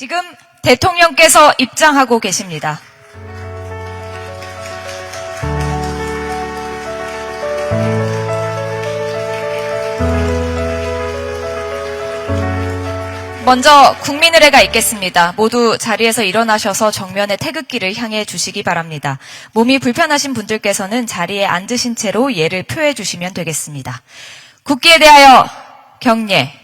지금 대통령께서 입장하고 계십니다. 먼저 국민의례가 있겠습니다. 모두 자리에서 일어나셔서 정면의 태극기를 향해 주시기 바랍니다. 몸이 불편하신 분들께서는 자리에 앉으신 채로 예를 표해 주시면 되겠습니다. 국기에 대하여 경례.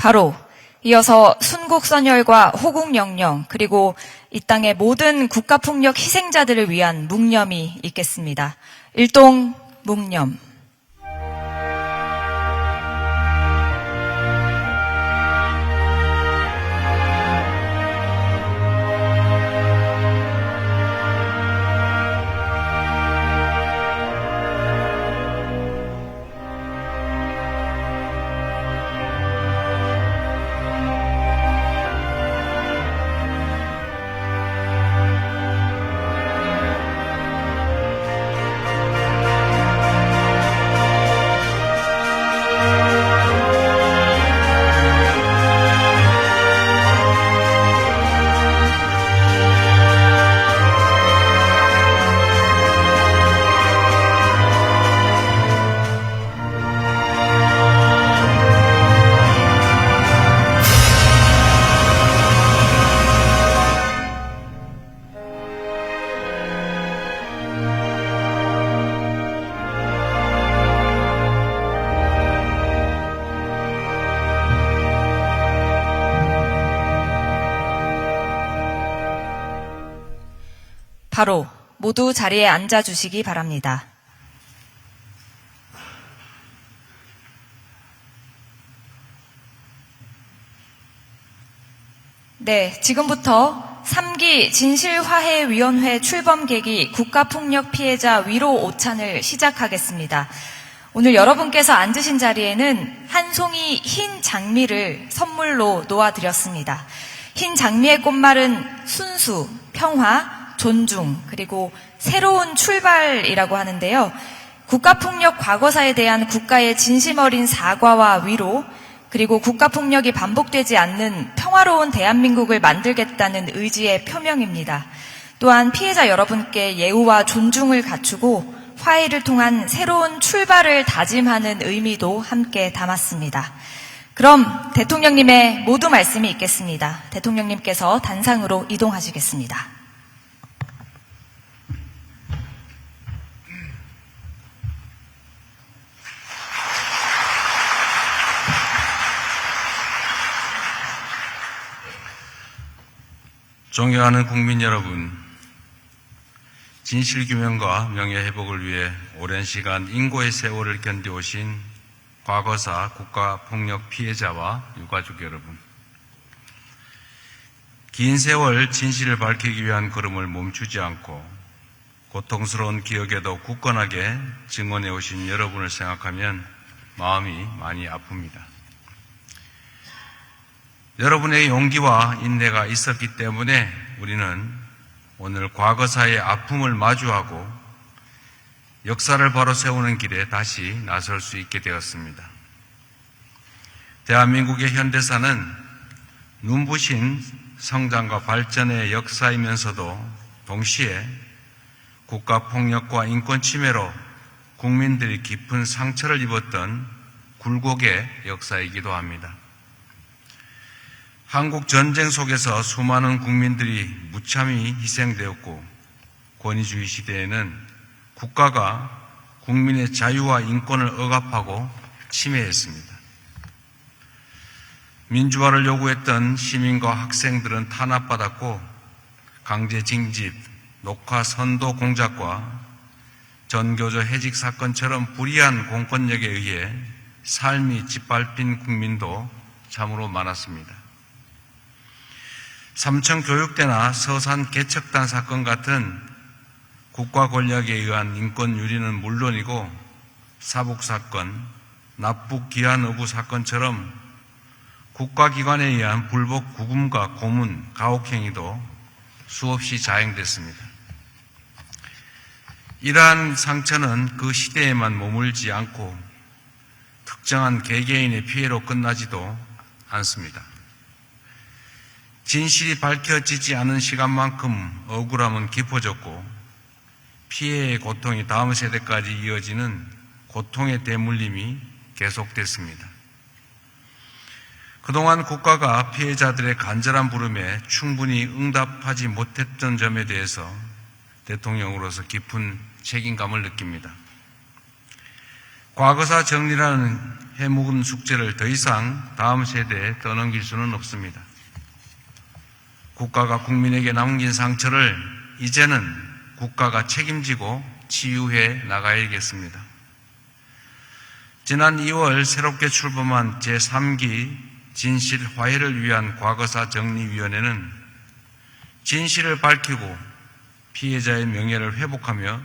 바로 이어서 순국선열과 호국영령 그리고 이 땅의 모든 국가폭력 희생자들을 위한 묵념이 있겠습니다. 일동 묵념. 바로 모두 자리에 앉아주시기 바랍니다. 네, 지금부터 3기 진실화해위원회 출범계기 국가폭력 피해자 위로 오찬을 시작하겠습니다. 오늘 여러분께서 앉으신 자리에는 한 송이 흰 장미를 선물로 놓아드렸습니다. 흰 장미의 꽃말은 순수, 평화, 존중, 그리고 새로운 출발이라고 하는데요. 국가폭력 과거사에 대한 국가의 진심 어린 사과와 위로, 그리고 국가폭력이 반복되지 않는 평화로운 대한민국을 만들겠다는 의지의 표명입니다. 또한 피해자 여러분께 예우와 존중을 갖추고 화해를 통한 새로운 출발을 다짐하는 의미도 함께 담았습니다. 그럼 대통령님의 모두 말씀이 있겠습니다. 대통령님께서 단상으로 이동하시겠습니다. 존경하는 국민 여러분, 진실규명과 명예회복을 위해 오랜 시간 인고의 세월을 견뎌오신 과거사 국가폭력 피해자와 유가족 여러분, 긴 세월 진실을 밝히기 위한 걸음을 멈추지 않고 고통스러운 기억에도 굳건하게 증언해 오신 여러분을 생각하면 마음이 많이 아픕니다. 여러분의 용기와 인내가 있었기 때문에 우리는 오늘 과거사의 아픔을 마주하고 역사를 바로 세우는 길에 다시 나설 수 있게 되었습니다. 대한민국의 현대사는 눈부신 성장과 발전의 역사이면서도 동시에 국가폭력과 인권침해로 국민들이 깊은 상처를 입었던 굴곡의 역사이기도 합니다. 한국 전쟁 속에서 수많은 국민들이 무참히 희생되었고 권위주의 시대에는 국가가 국민의 자유와 인권을 억압하고 침해했습니다. 민주화를 요구했던 시민과 학생들은 탄압받았고 강제 징집, 녹화 선도 공작과 전교조 해직 사건처럼 불이한 공권력에 의해 삶이 짓밟힌 국민도 참으로 많았습니다. 삼청교육대나 서산 개척단 사건 같은 국가 권력에 의한 인권 유린은 물론이고 사북사건, 납북기한 사건처럼 국가기관에 의한 불법 구금과 고문, 가혹행위도 수없이 자행됐습니다. 이러한 상처는 그 시대에만 머물지 않고 특정한 개개인의 피해로 끝나지도 않습니다. 진실이 밝혀지지 않은 시간만큼 억울함은 깊어졌고 피해의 고통이 다음 세대까지 이어지는 고통의 대물림이 계속됐습니다. 그동안 국가가 피해자들의 간절한 부름에 충분히 응답하지 못했던 점에 대해서 대통령으로서 깊은 책임감을 느낍니다. 과거사 정리라는 해묵은 숙제를 더 이상 다음 세대에 떠넘길 수는 없습니다. 국가가 국민에게 남긴 상처를 이제는 국가가 책임지고 치유해 나가야겠습니다. 지난 2월 새롭게 출범한 제3기 진실 화해를 위한 과거사 정리위원회는 진실을 밝히고 피해자의 명예를 회복하며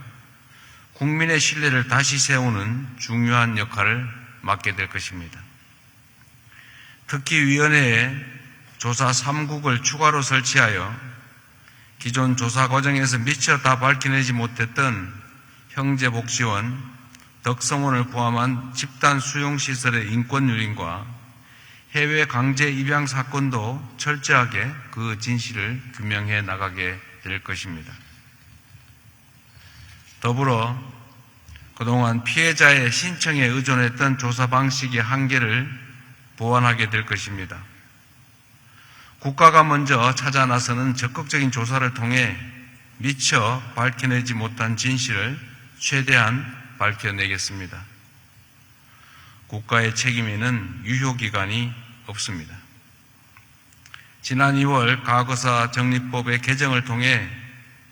국민의 신뢰를 다시 세우는 중요한 역할을 맡게 될 것입니다. 특히 위원회에 조사 3국을 추가로 설치하여 기존 조사 과정에서 미처 다 밝혀내지 못했던 형제복지원, 덕성원을 포함한 집단 수용시설의 인권 유린과 해외 강제 입양 사건도 철저하게 그 진실을 규명해 나가게 될 것입니다. 더불어 그동안 피해자의 신청에 의존했던 조사 방식의 한계를 보완하게 될 것입니다. 국가가 먼저 찾아 나서는 적극적인 조사를 통해 미처 밝혀내지 못한 진실을 최대한 밝혀내겠습니다. 국가의 책임에는 유효기간이 없습니다. 지난 2월 과거사 정리법의 개정을 통해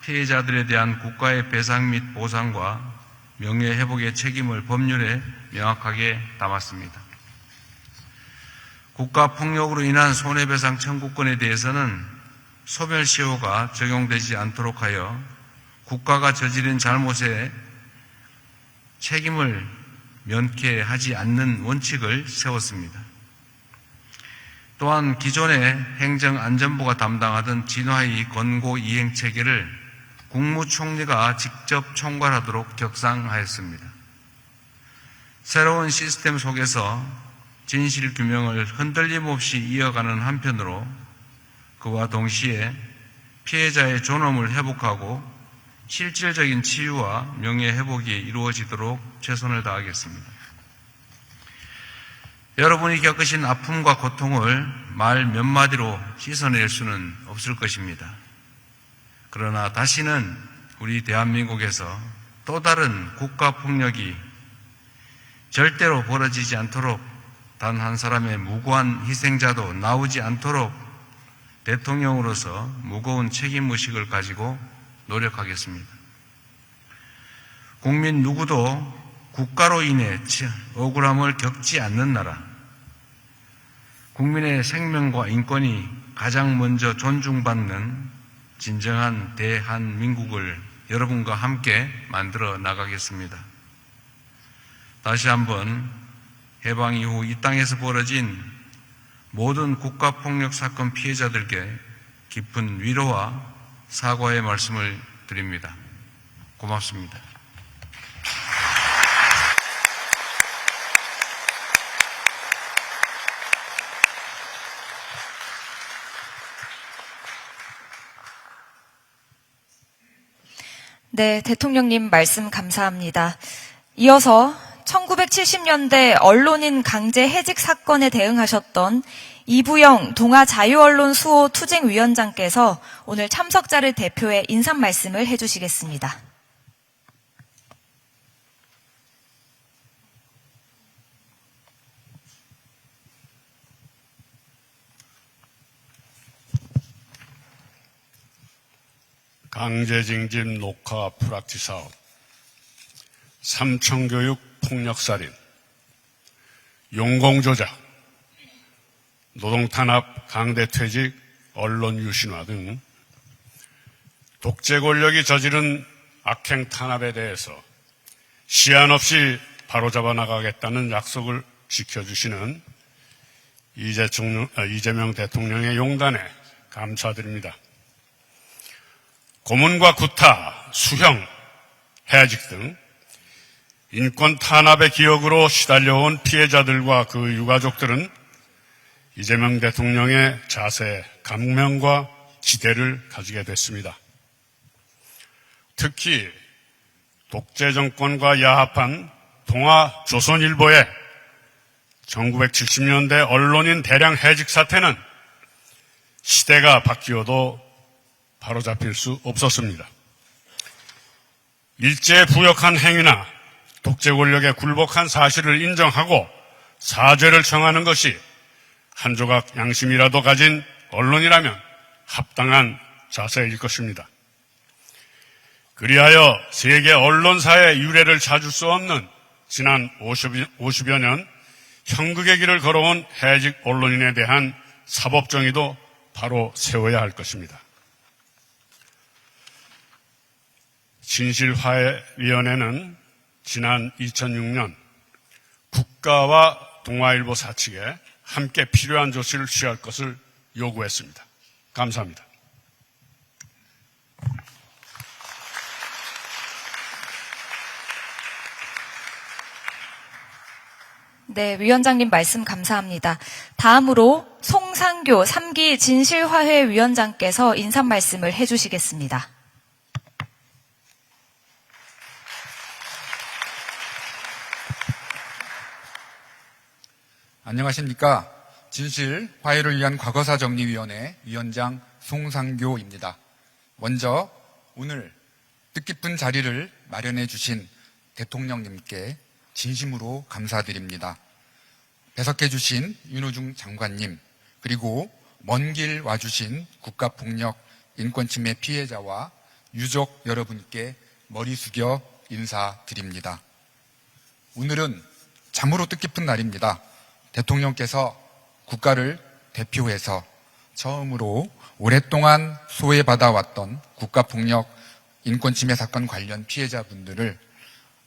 피해자들에 대한 국가의 배상 및 보상과 명예회복의 책임을 법률에 명확하게 담았습니다. 국가폭력으로 인한 손해배상 청구권에 대해서는 소멸시효가 적용되지 않도록 하여 국가가 저지른 잘못에 책임을 면케하지 않는 원칙을 세웠습니다. 또한 기존의 행정안전부가 담당하던 진화의 권고 이행 체계를 국무총리가 직접 총괄하도록 격상하였습니다. 새로운 시스템 속에서 진실 규명을 흔들림 없이 이어가는 한편으로 그와 동시에 피해자의 존엄을 회복하고 실질적인 치유와 명예회복이 이루어지도록 최선을 다하겠습니다. 여러분이 겪으신 아픔과 고통을 말 몇 마디로 씻어낼 수는 없을 것입니다. 그러나 다시는 우리 대한민국에서 또 다른 국가폭력이 절대로 벌어지지 않도록 단 한 사람의 무고한 희생자도 나오지 않도록 대통령으로서 무거운 책임의식을 가지고 노력하겠습니다. 국민 누구도 국가로 인해 억울함을 겪지 않는 나라, 국민의 생명과 인권이 가장 먼저 존중받는 진정한 대한민국을 여러분과 함께 만들어 나가겠습니다. 다시 한번 해방 이후 이 땅에서 벌어진 모든 국가폭력 사건 피해자들께 깊은 위로와 사과의 말씀을 드립니다. 고맙습니다. 네, 대통령님 말씀 감사합니다. 이어서 1970년대 언론인 강제 해직 사건에 대응하셨던 이부영 동아자유언론수호 투쟁위원장께서 오늘 참석자를 대표해 인사 말씀을 해주시겠습니다. 강제징집 녹화 프락치 사업, 삼청교육 폭력살인, 용공조작, 노동탄압 강대퇴직 언론 유신화 등 독재 권력이 저지른 악행 탄압에 대해서 시한 없이 바로잡아 나가겠다는 약속을 지켜주시는 이재명 대통령의 용단에 감사드립니다. 고문과 구타, 수형, 해직 등 인권 탄압의 기억으로 시달려온 피해자들과 그 유가족들은 이재명 대통령의 자세에 감명과 기대를 가지게 됐습니다. 특히 독재 정권과 야합한 동아조선일보의 1970년대 언론인 대량 해직 사태는 시대가 바뀌어도 바로잡힐 수 없었습니다. 일제에 부역한 행위나 독재 권력에 굴복한 사실을 인정하고 사죄를 청하는 것이 한 조각 양심이라도 가진 언론이라면 합당한 자세일 것입니다. 그리하여 세계 언론사의 유례를 찾을 수 없는 지난 50여 년 형극의 길을 걸어온 해직 언론인에 대한 사법정의도 바로 세워야 할 것입니다. 진실화해위원회는 지난 2006년 국가와 동아일보 사측에 함께 필요한 조치를 취할 것을 요구했습니다. 감사합니다. 네, 위원장님 말씀 감사합니다. 다음으로 송상교 3기 진실화해위원장께서 인사 말씀을 해주시겠습니다. 안녕하십니까. 진실화해를 위한 과거사정리위원회 위원장 송상교입니다. 먼저 오늘 뜻깊은 자리를 마련해 주신 대통령님께 진심으로 감사드립니다. 배석해 주신 윤호중 장관님, 그리고 먼 길 와주신 국가폭력 인권침해 피해자와 유족 여러분께 머리 숙여 인사드립니다. 오늘은 참으로 뜻깊은 날입니다. 대통령께서 국가를 대표해서 처음으로 오랫동안 소외받아왔던 국가폭력 인권침해 사건 관련 피해자분들을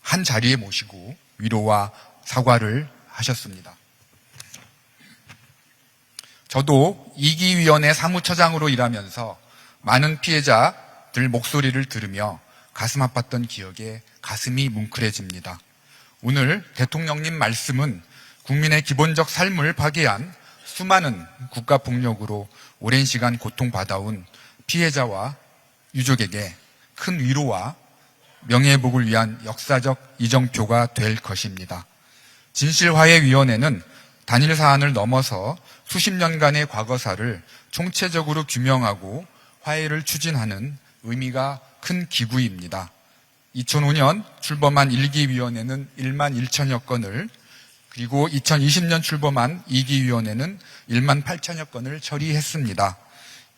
한 자리에 모시고 위로와 사과를 하셨습니다. 저도 2기 위원회 사무처장으로 일하면서 많은 피해자들 목소리를 들으며 가슴 아팠던 기억에 가슴이 뭉클해집니다. 오늘 대통령님 말씀은 국민의 기본적 삶을 파괴한 수많은 국가폭력으로 오랜 시간 고통받아온 피해자와 유족에게 큰 위로와 명예회복을 위한 역사적 이정표가 될 것입니다. 진실화해위원회는 단일 사안을 넘어서 수십 년간의 과거사를 총체적으로 규명하고 화해를 추진하는 의미가 큰 기구입니다. 2005년 출범한 1기 위원회는 1만 1천여 건을, 그리고 2020년 출범한 2기 위원회는 1만 8천여 건을 처리했습니다.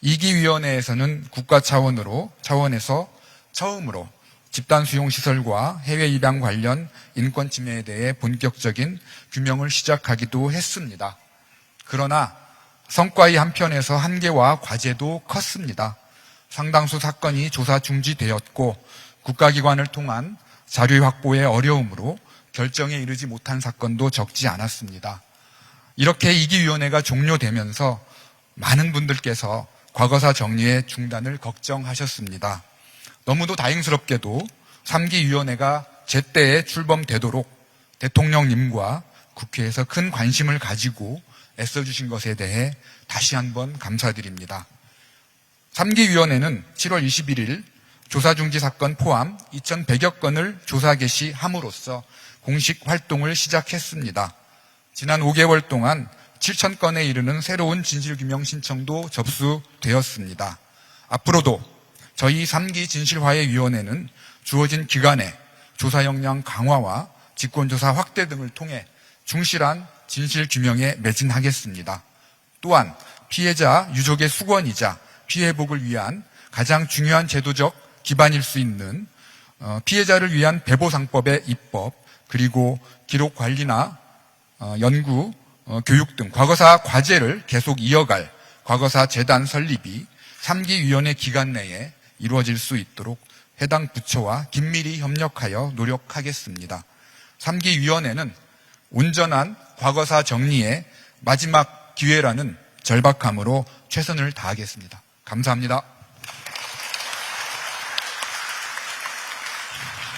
2기 위원회에서는 국가 차원에서 처음으로 집단 수용 시설과 해외 입양 관련 인권 침해에 대해 본격적인 규명을 시작하기도 했습니다. 그러나 성과의 한편에서 한계와 과제도 컸습니다. 상당수 사건이 조사 중지되었고 국가기관을 통한 자료 확보의 어려움으로 결정에 이르지 못한 사건도 적지 않았습니다. 이렇게 2기 위원회가 종료되면서 많은 분들께서 과거사 정리의 중단을 걱정하셨습니다. 너무도 다행스럽게도 3기 위원회가 제때에 출범되도록 대통령님과 국회에서 큰 관심을 가지고 애써주신 것에 대해 다시 한번 감사드립니다. 3기 위원회는 7월 21일 조사중지 사건 포함 2,100여 건을 조사 개시함으로써 공식 활동을 시작했습니다. 지난 5개월 동안 7,000건에 이르는 새로운 진실규명 신청도 접수되었습니다. 앞으로도 저희 3기 진실화해위원회는 주어진 기간에 조사 역량 강화와 직권조사 확대 등을 통해 충실한 진실규명에 매진하겠습니다. 또한 피해자 유족의 수건이자 피해복을 위한 가장 중요한 제도적 기반일 수 있는 피해자를 위한 배보상법의 입법, 그리고 기록관리나 연구, 교육 등 과거사 과제를 계속 이어갈 과거사 재단 설립이 3기 위원회 기간 내에 이루어질 수 있도록 해당 부처와 긴밀히 협력하여 노력하겠습니다. 3기 위원회는 온전한 과거사 정리의 마지막 기회라는 절박함으로 최선을 다하겠습니다. 감사합니다.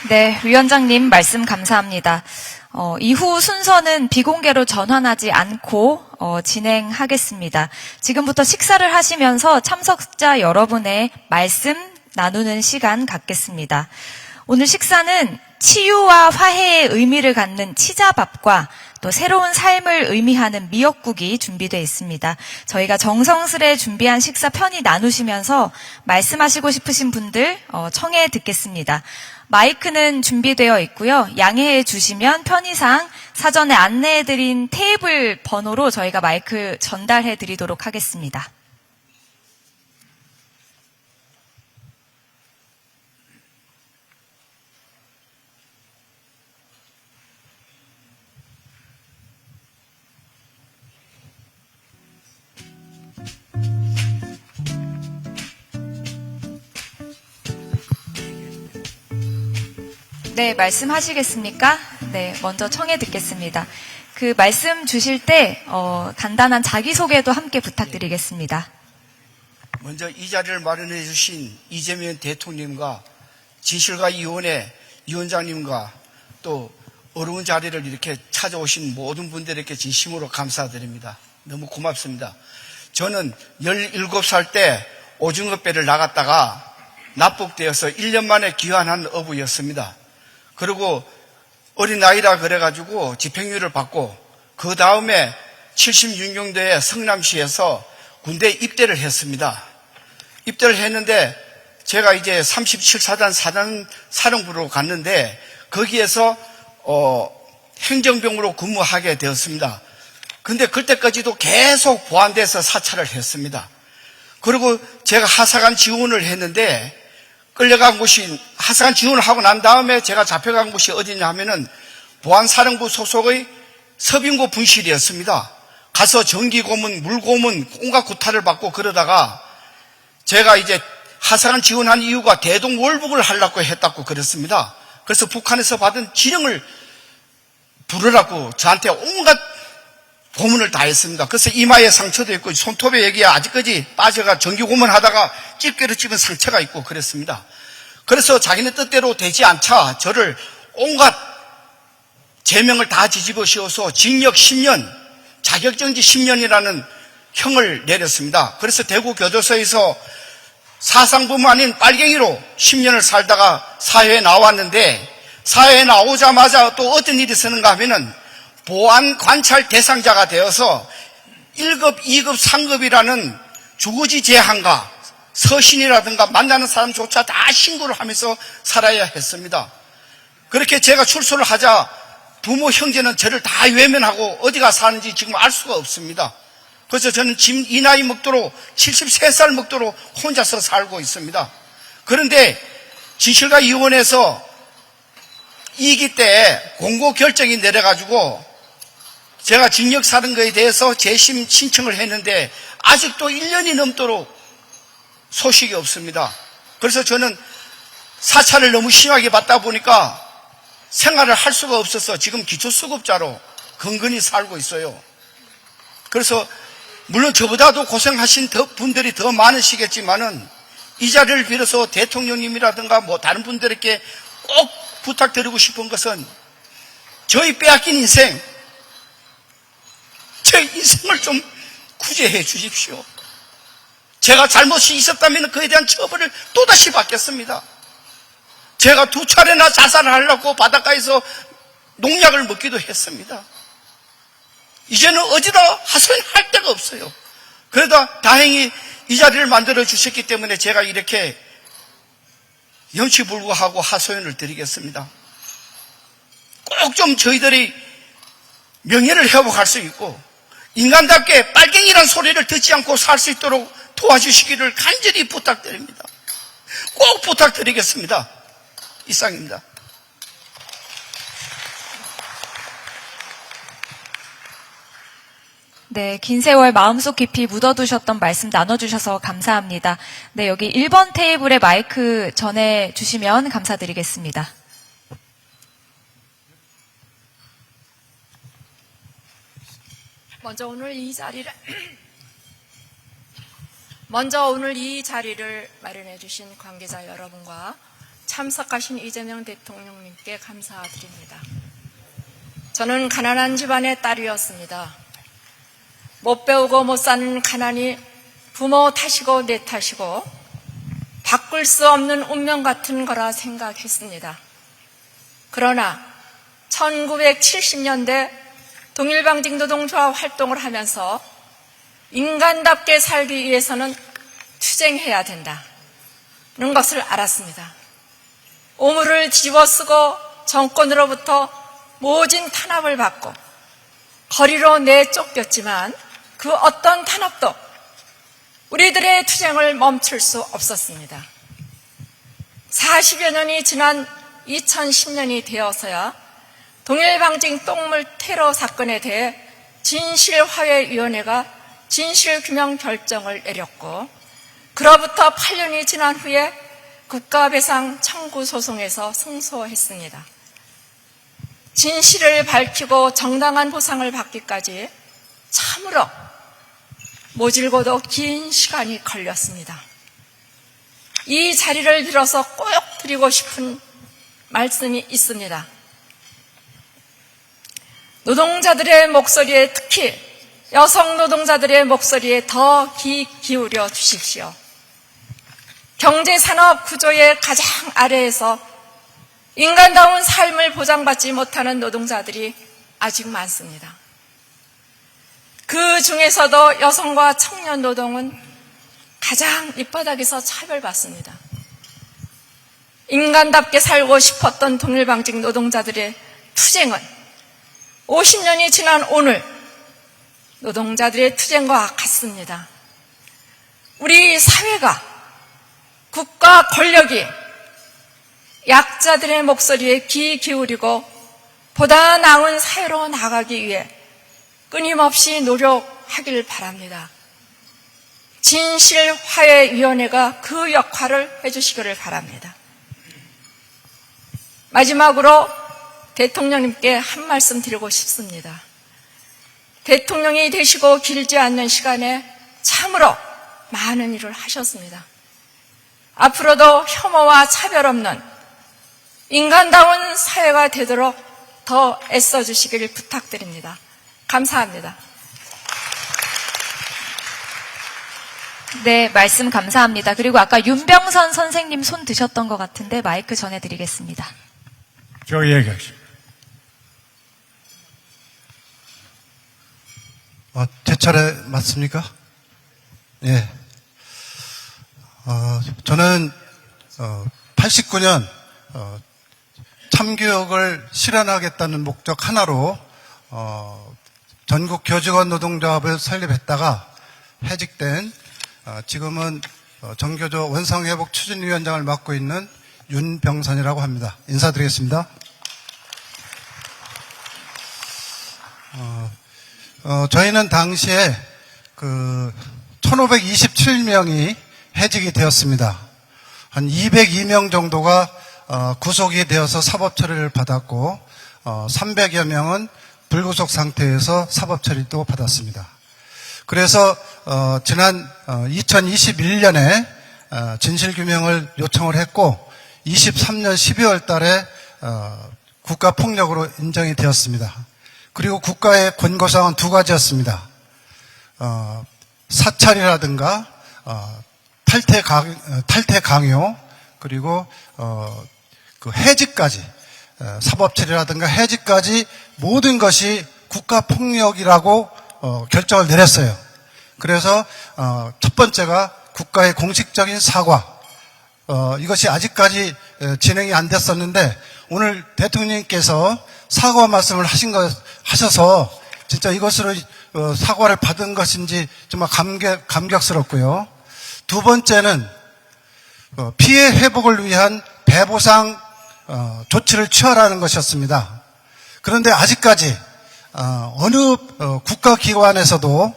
네, 위원장님 말씀 감사합니다. 이후 순서는 비공개로 전환하지 않고 진행하겠습니다. 지금부터 식사를 하시면서 참석자 여러분의 말씀 나누는 시간 갖겠습니다. 오늘 식사는 치유와 화해의 의미를 갖는 치자밥과 또 새로운 삶을 의미하는 미역국이 준비되어 있습니다. 저희가 정성스레 준비한 식사 편히 나누시면서 말씀하시고 싶으신 분들 청해 듣겠습니다. 마이크는 준비되어 있고요. 양해해 주시면 편의상 사전에 안내해드린 테이블 번호로 저희가 마이크 전달해 드리도록 하겠습니다. 네, 말씀하시겠습니까? 네, 먼저 청해 듣겠습니다. 그 말씀 주실 때 간단한 자기소개도 함께 부탁드리겠습니다. 먼저 이 자리를 마련해 주신 이재명 대통령님과 진실화위원회 위원장님과 또 어려운 자리를 이렇게 찾아오신 모든 분들에게 진심으로 감사드립니다. 너무 고맙습니다. 저는 17살 때 오징어배를 나갔다가 납북되어서 1년 만에 귀환한 어부였습니다. 그리고 어린아이라 그래가지고 집행유예를 받고 그 다음에 76년도에 성남시에서 군대에 입대를 했습니다. 입대를 했는데 제가 이제 37사단 사령부로 갔는데 거기에서 행정병으로 근무하게 되었습니다. 근데 그때까지도 계속 보안돼서 사찰을 했습니다. 그리고 제가 하사관 지원을 했는데 끌려간 곳이 하사관 지원을 하고 난 다음에 제가 잡혀간 곳이 어디냐 하면은 보안사령부 소속의 서빙고 분실이었습니다. 가서 전기고문, 물고문, 온갖 구타를 받고 그러다가 제가 이제 하사관 지원한 이유가 대동월북을 하려고 했다고 그랬습니다. 그래서 북한에서 받은 지령을 부르라고 저한테 온갖 고문을 다 했습니다. 그래서 이마에 상처도 있고 손톱에 여기에 아직까지 빠져가 전기고문 하다가 집게로 찝은 상처가 있고 그랬습니다. 그래서 자기네 뜻대로 되지 않자 저를 온갖 죄명을 다 뒤집어 씌워서 징역 10년, 자격정지 10년이라는 형을 내렸습니다. 그래서 대구교도소에서 사상범 아닌 빨갱이로 10년을 살다가 사회에 나왔는데 사회에 나오자마자 또 어떤 일이 있었는가 하면은 보안 관찰 대상자가 되어서 1급, 2급, 3급이라는 주거지 제한과 서신이라든가 만나는 사람조차 다 신고를 하면서 살아야 했습니다. 그렇게 제가 출소를 하자 부모, 형제는 저를 다 외면하고 어디가 사는지 지금 알 수가 없습니다. 그래서 저는 지금 이 나이 먹도록 73살 먹도록 혼자서 살고 있습니다. 그런데 진실화위원회에서 2기 때 공고 결정이 내려가지고 제가 징역 사는 거에 대해서 재심 신청을 했는데 아직도 1년이 넘도록 소식이 없습니다. 그래서 저는 사찰을 너무 심하게 받다 보니까 생활을 할 수가 없어서 지금 기초수급자로 건건히 살고 있어요. 그래서 물론 저보다도 고생하신 분들이 더 많으시겠지만은 이 자리를 빌어서 대통령님이라든가 뭐 다른 분들에게 꼭 부탁드리고 싶은 것은 저희 빼앗긴 인생, 제 인생을 좀 구제해 주십시오. 제가 잘못이 있었다면 그에 대한 처벌을 또다시 받겠습니다. 제가 2차례나 자살을 하려고 바닷가에서 농약을 먹기도 했습니다. 이제는 어디다 하소연할 데가 없어요. 그러다 다행히 이 자리를 만들어 주셨기 때문에 제가 이렇게 염치불구하고 하소연을 드리겠습니다. 꼭 좀 저희들이 명예를 회복할 수 있고 인간답게 빨갱이란 소리를 듣지 않고 살 수 있도록 도와주시기를 간절히 부탁드립니다. 꼭 부탁드리겠습니다. 이상입니다. 네, 긴 세월 마음속 깊이 묻어두셨던 말씀 나눠주셔서 감사합니다. 네, 여기 1번 테이블에 마이크 전해주시면 감사드리겠습니다. 먼저 오늘 이 자리를 마련해 주신 관계자 여러분과 참석하신 이재명 대통령님께 감사드립니다. 저는 가난한 집안의 딸이었습니다. 못 배우고 못 사는 가난이 부모 탓이고 내 탓이고 바꿀 수 없는 운명 같은 거라 생각했습니다. 그러나 1970년대 동일방직 노동조합 활동을 하면서 인간답게 살기 위해서는 투쟁해야 된다는 것을 알았습니다. 오물을 뒤집어 쓰고 정권으로부터 모진 탄압을 받고 거리로 내쫓겼지만 그 어떤 탄압도 우리들의 투쟁을 멈출 수 없었습니다. 40여 년이 지난 2010년이 되어서야 동일방직 똥물 테러 사건에 대해 진실화해위원회가 진실규명 결정을 내렸고 그로부터 8년이 지난 후에 국가배상 청구 소송에서 승소했습니다. 진실을 밝히고 정당한 보상을 받기까지 참으로 모질고도 긴 시간이 걸렸습니다. 이 자리를 빌어서 꼭 드리고 싶은 말씀이 있습니다. 노동자들의 목소리에, 특히 여성 노동자들의 목소리에 더 귀 기울여 주십시오. 경제산업 구조의 가장 아래에서 인간다운 삶을 보장받지 못하는 노동자들이 아직 많습니다. 그 중에서도 여성과 청년 노동은 가장 밑바닥에서 차별받습니다. 인간답게 살고 싶었던 동일방직 노동자들의 투쟁은 50년이 지난 오늘 노동자들의 투쟁과 같습니다. 우리 사회가, 국가 권력이 약자들의 목소리에 귀 기울이고 보다 나은 사회로 나가기 위해 끊임없이 노력하길 바랍니다. 진실화해위원회가 그 역할을 해주시기를 바랍니다. 마지막으로 대통령님께 한 말씀 드리고 싶습니다. 대통령이 되시고 길지 않는 시간에 참으로 많은 일을 하셨습니다. 앞으로도 혐오와 차별 없는 인간다운 사회가 되도록 더 애써주시기를 부탁드립니다. 감사합니다. 네, 말씀 감사합니다. 그리고 아까 윤병선 선생님 손 드셨던 것 같은데 마이크 전해드리겠습니다. 저 얘기하십시오. 제 차례 맞습니까? 예. 저는 89년 참교육을 실현하겠다는 목적 하나로 전국 교직원 노동조합을 설립했다가 해직된 지금은 정교조 원상회복 추진위원장을 맡고 있는 윤병선이라고 합니다. 인사드리겠습니다. 저희는 당시에 1527명이 해직이 되었습니다. 한 202명 정도가 구속이 되어서 사법 처리를 받았고 300여 명은 불구속 상태에서 사법 처리도 받았습니다. 그래서 지난 2021년에 진실규명을 요청을 했고 23년 12월 달에 국가폭력으로 인정이 되었습니다. 그리고 국가의 권고사항은 두 가지였습니다. 사찰이라든가 탈퇴 강요 그리고 그 해직까지 사법 처리라든가 해직까지 모든 것이 국가폭력이라고 결정을 내렸어요. 그래서 첫 번째가 국가의 공식적인 사과. 이것이 아직까지 진행이 안 됐었는데 오늘 대통령님께서 사과 말씀을 하셔서 진짜 이것으로 사과를 받은 것인지 정말 감격스럽고요. 두 번째는 피해 회복을 위한 배보상 조치를 취하라는 것이었습니다. 그런데 아직까지 어느 국가기관에서도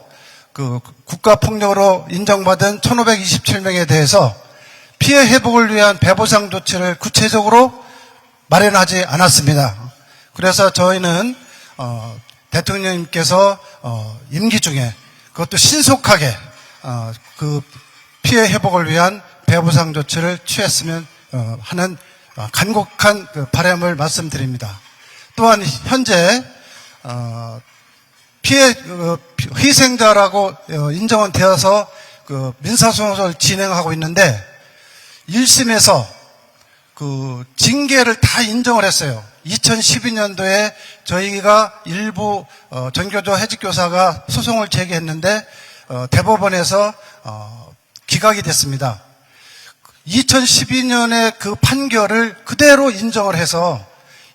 그 국가폭력으로 인정받은 1527명에 대해서 피해 회복을 위한 배보상 조치를 구체적으로 마련하지 않았습니다. 그래서 저희는 대통령님께서 임기 중에 그것도 신속하게 그 피해 회복을 위한 배보상 조치를 취했으면 하는 간곡한 그 바람을 말씀드립니다. 또한 현재 피해 희생자라고 인정은 되어서 그 민사소송을 진행하고 있는데 1심에서 그 징계를 다 인정을 했어요. 2012년도에 저희가 일부 전교조 해직교사가 소송을 제기했는데 대법원에서 기각이 됐습니다. 2012년에 그 판결을 그대로 인정을 해서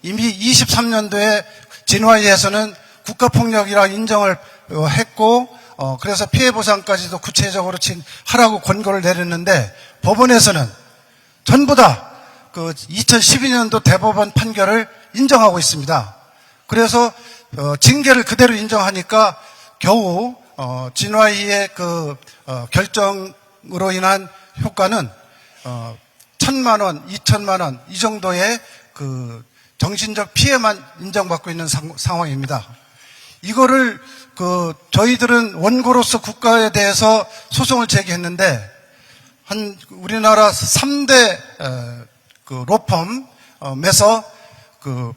이미 23년도에 진화위에서는 국가폭력이라 인정을 했고 그래서 피해보상까지도 구체적으로 하라고 권고를 내렸는데 법원에서는 전부 다 그 2012년도 대법원 판결을 인정하고 있습니다. 그래서 징계를 그대로 인정하니까 겨우 진화위의 그 결정으로 인한 효과는 1,000만 원, 2,000만 원 이 정도의 그 정신적 피해만 인정받고 있는 상황입니다. 이거를 그 저희들은 원고로서 국가에 대해서 소송을 제기했는데 한 우리나라 3대 그 로펌에서 그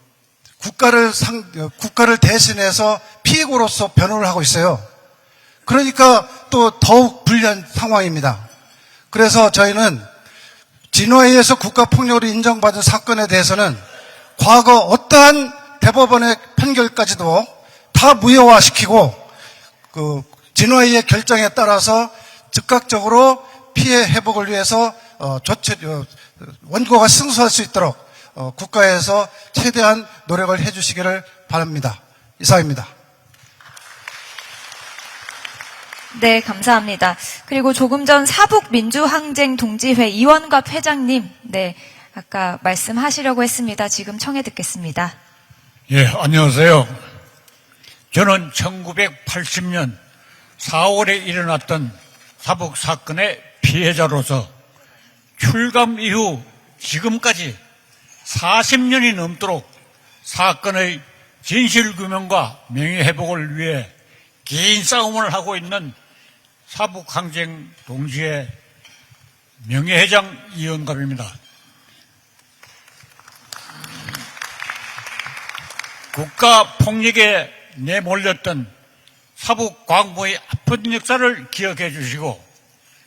국가를 대신해서 피해고로서 변호를 하고 있어요. 그러니까 또 더욱 불리한 상황입니다. 그래서 저희는 진화위에서 국가폭력으로 인정받은 사건에 대해서는 과거 어떠한 대법원의 판결까지도 다 무효화시키고 그 진화위의 결정에 따라서 즉각적으로 피해 회복을 위해서 원고가 승소할 수 있도록 국가에서 최대한 노력을 해주시기를 바랍니다. 이상입니다. 네, 감사합니다. 그리고 조금 전 사북민주항쟁동지회 이원갑 회장님, 네, 아까 말씀하시려고 했습니다. 지금 청해 듣겠습니다. 예, 안녕하세요. 저는 1980년 4월에 일어났던 사북 사건의 피해자로서 출감 이후 지금까지 40년이 넘도록 사건의 진실규명과 명예회복을 위해 긴 싸움을 하고 있는 사북항쟁동지회 명예회장 이원갑입니다. 국가폭력에 내몰렸던 사북 광부의 아픈 역사를 기억해 주시고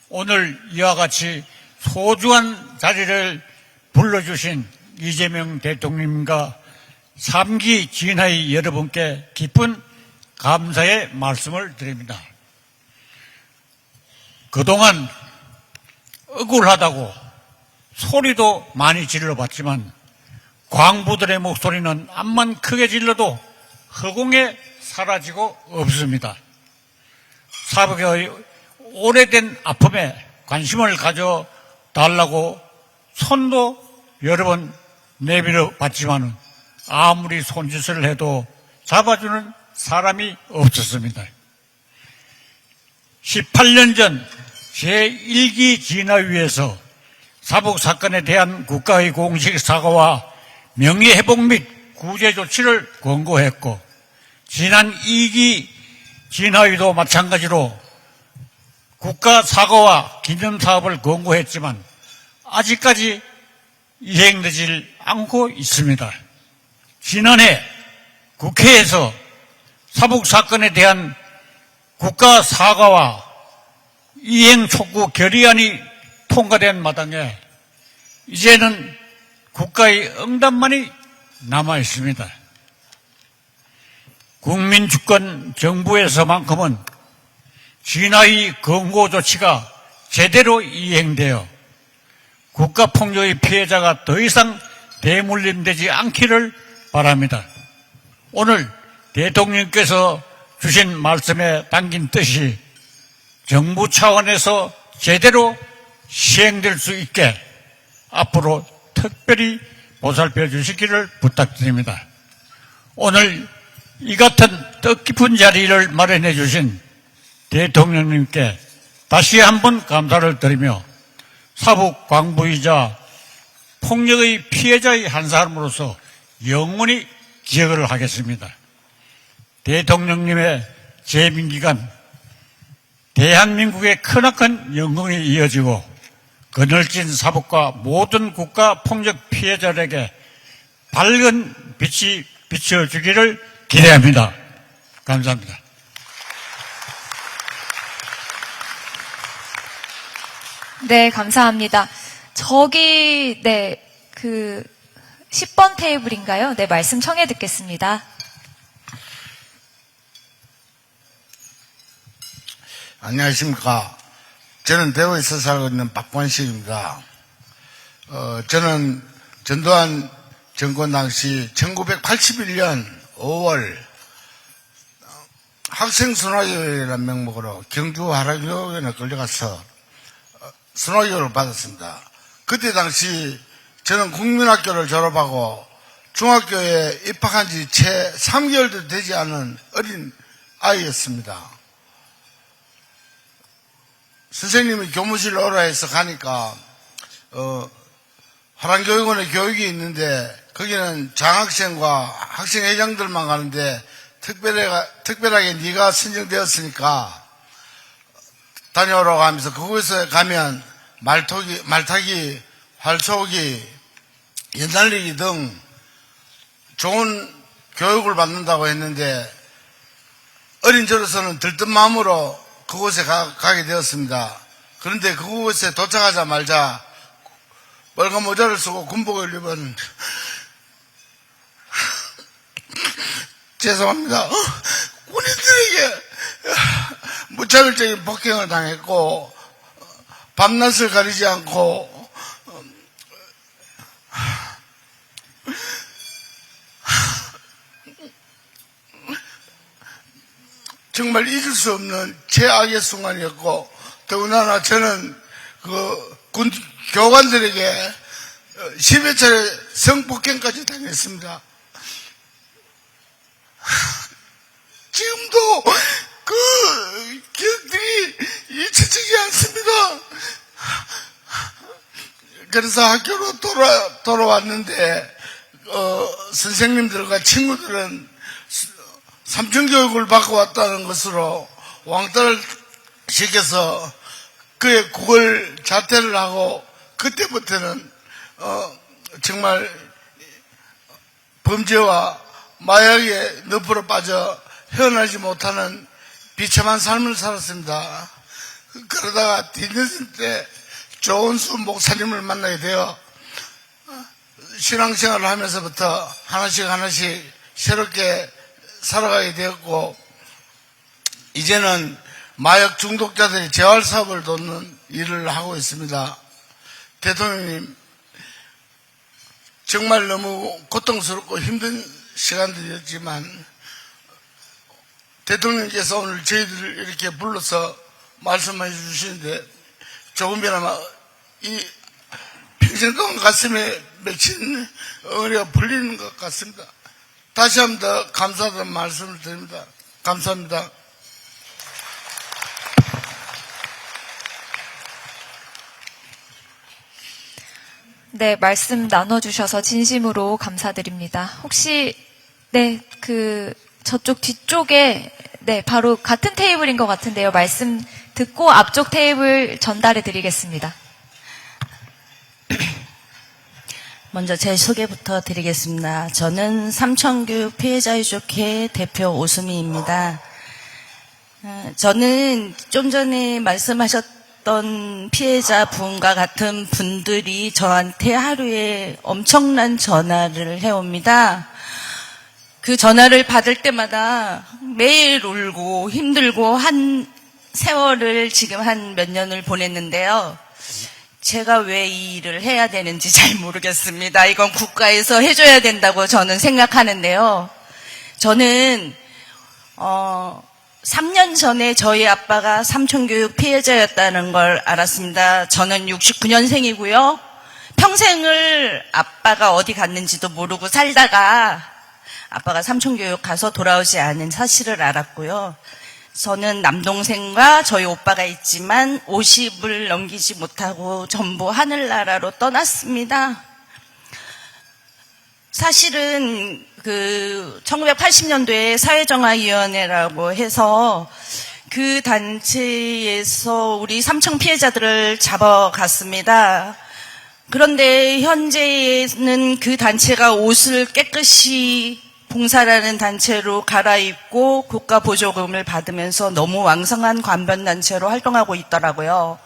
오늘 이와 같이 소중한 자리를 불러주신 이재명 대통령님과 3기 진화위 여러분께 깊은 감사의 말씀을 드립니다. 그동안 억울하다고 소리도 많이 질러봤지만 광부들의 목소리는 암만 크게 질러도 허공에 사라지고 없습니다. 사북의 오래된 아픔에 관심을 가져달라고 손도 여러 번 내밀어 봤지만 아무리 손짓을 해도 잡아주는 사람이 없었습니다. 18년 전 제1기 진화위에서 사북 사건에 대한 국가의 공식 사과와 명예회복 및 구제 조치를 권고했고 지난 2기 진화위도 마찬가지로 국가 사과와 기념사업을 권고했지만 아직까지 이행되질 않고 있습니다. 지난해 국회에서 사북 사건에 대한 국가 사과와 이행 촉구 결의안이 통과된 마당에 이제는 국가의 응답만이 남아 있습니다. 국민주권 정부에서만큼은 진화의 권고 조치가 제대로 이행되어 국가폭력의 피해자가 더 이상 대물림되지 않기를 바랍니다. 오늘 대통령께서 주신 말씀에 담긴 뜻이 정부 차원에서 제대로 시행될 수 있게 앞으로 특별히 보살펴 주시기를 부탁드립니다. 오늘 이 같은 뜻깊은 자리를 마련해 주신 대통령님께 다시 한번 감사를 드리며 사북 광부이자 폭력의 피해자의 한 사람으로서 영원히 기억을 하겠습니다. 대통령님의 재임 기간 대한민국의 크나큰 영광이 이어지고 그늘진 사북과 모든 국가 폭력 피해자들에게 밝은 빛이 비춰주기를 기대합니다. 감사합니다. 네, 감사합니다. 저기, 10번 테이블인가요? 네, 말씀 청해 듣겠습니다. 안녕하십니까. 저는 대구에서 살고 있는 박관식입니다. 저는 전두환 정권 당시 1981년 5월 학생순화교육이라는 명목으로 경주 하락교육원에 끌려가서 순화교육을 받았습니다. 그때 당시 저는 국민학교를 졸업하고 중학교에 입학한 지 채 3개월도 되지 않은 어린 아이였습니다. 선생님이 교무실 오라 해서 가니까 화랑교육원에 교육이 있는데 거기는 장학생과 학생회장들만 가는데 특별하게 네가 선정되었으니까 다녀오라고 하면서 그곳에 가면 말타기, 활쏘기, 연날리기 등 좋은 교육을 받는다고 했는데 어린 저로서는 들뜬 마음으로 그곳에 가게 되었습니다. 그런데 그곳에 도착하자마자 빨간 모자를 쓰고 군복을 입은 죄송합니다. 군인들에게 무차별적인 폭행을 당했고 밤낮을 가리지 않고 정말 잊을 수 없는 최악의 순간이었고 더군다나 저는 군 교관들에게 10여 차례 성폭행까지 당했습니다. 지금도 그 기억들이 잊혀지지 않습니다. 그래서 학교로 돌아왔는데 선생님들과 친구들은 삼층교육을 받고 왔다는 것으로 왕따를 시켜서 그의 국을 자퇴를 하고 그때부터는 정말 범죄와 마약에 늪으로 빠져 헤어나지 못하는 비참한 삶을 살았습니다. 그러다가 뒤늦은 때 조은수 목사님을 만나게 되어 신앙생활을 하면서부터 하나씩 새롭게 살아가게 되었고 이제는 마약 중독자들의 재활 사업을 돕는 일을 하고 있습니다. 대통령님, 정말 너무 고통스럽고 힘든 시간들이었지만 대통령께서 오늘 저희들을 이렇게 불러서 말씀해 주시는데 조금이나마 이 평생 동안 가슴에 맺힌 어머니가 풀리는 것 같습니다. 다시 한 번 더 감사하다는 말씀을 드립니다. 감사합니다. 네, 말씀 나눠주셔서 진심으로 감사드립니다. 혹시, 저쪽 뒤쪽에, 바로 같은 테이블인 것 같은데요. 말씀 듣고 앞쪽 테이블 전달해 드리겠습니다. 먼저 제 소개부터 드리겠습니다. 저는 삼천교육 피해자유족회 대표 오수미입니다. 저는 좀 전에 말씀하셨던 피해자분과 같은 분들이 저한테 하루에 엄청난 전화를 해옵니다. 그 전화를 받을 때마다 매일 울고 힘들고 한 세월을 지금 한 몇 년을 보냈는데요. 제가 왜 이 일을 해야 되는지 잘 모르겠습니다. 이건 국가에서 해줘야 된다고 저는 생각하는데요. 저는 3년 전에 저희 아빠가 삼촌교육 피해자였다는 걸 알았습니다. 저는 69년생이고요. 평생을 아빠가 어디 갔는지도 모르고 살다가 아빠가 삼촌교육 가서 돌아오지 않은 사실을 알았고요. 저는 남동생과 저희 오빠가 있지만 50을 넘기지 못하고 전부 하늘나라로 떠났습니다. 사실은 1980년도에 사회정화위원회라고 해서 그 단체에서 우리 삼청 피해자들을 잡아갔습니다. 그런데 현재는 그 단체가 옷을 깨끗이 봉사라는 단체로 갈아입고 국가 보조금을 받으면서 너무 왕성한 관변단체로 활동하고 있더라고요.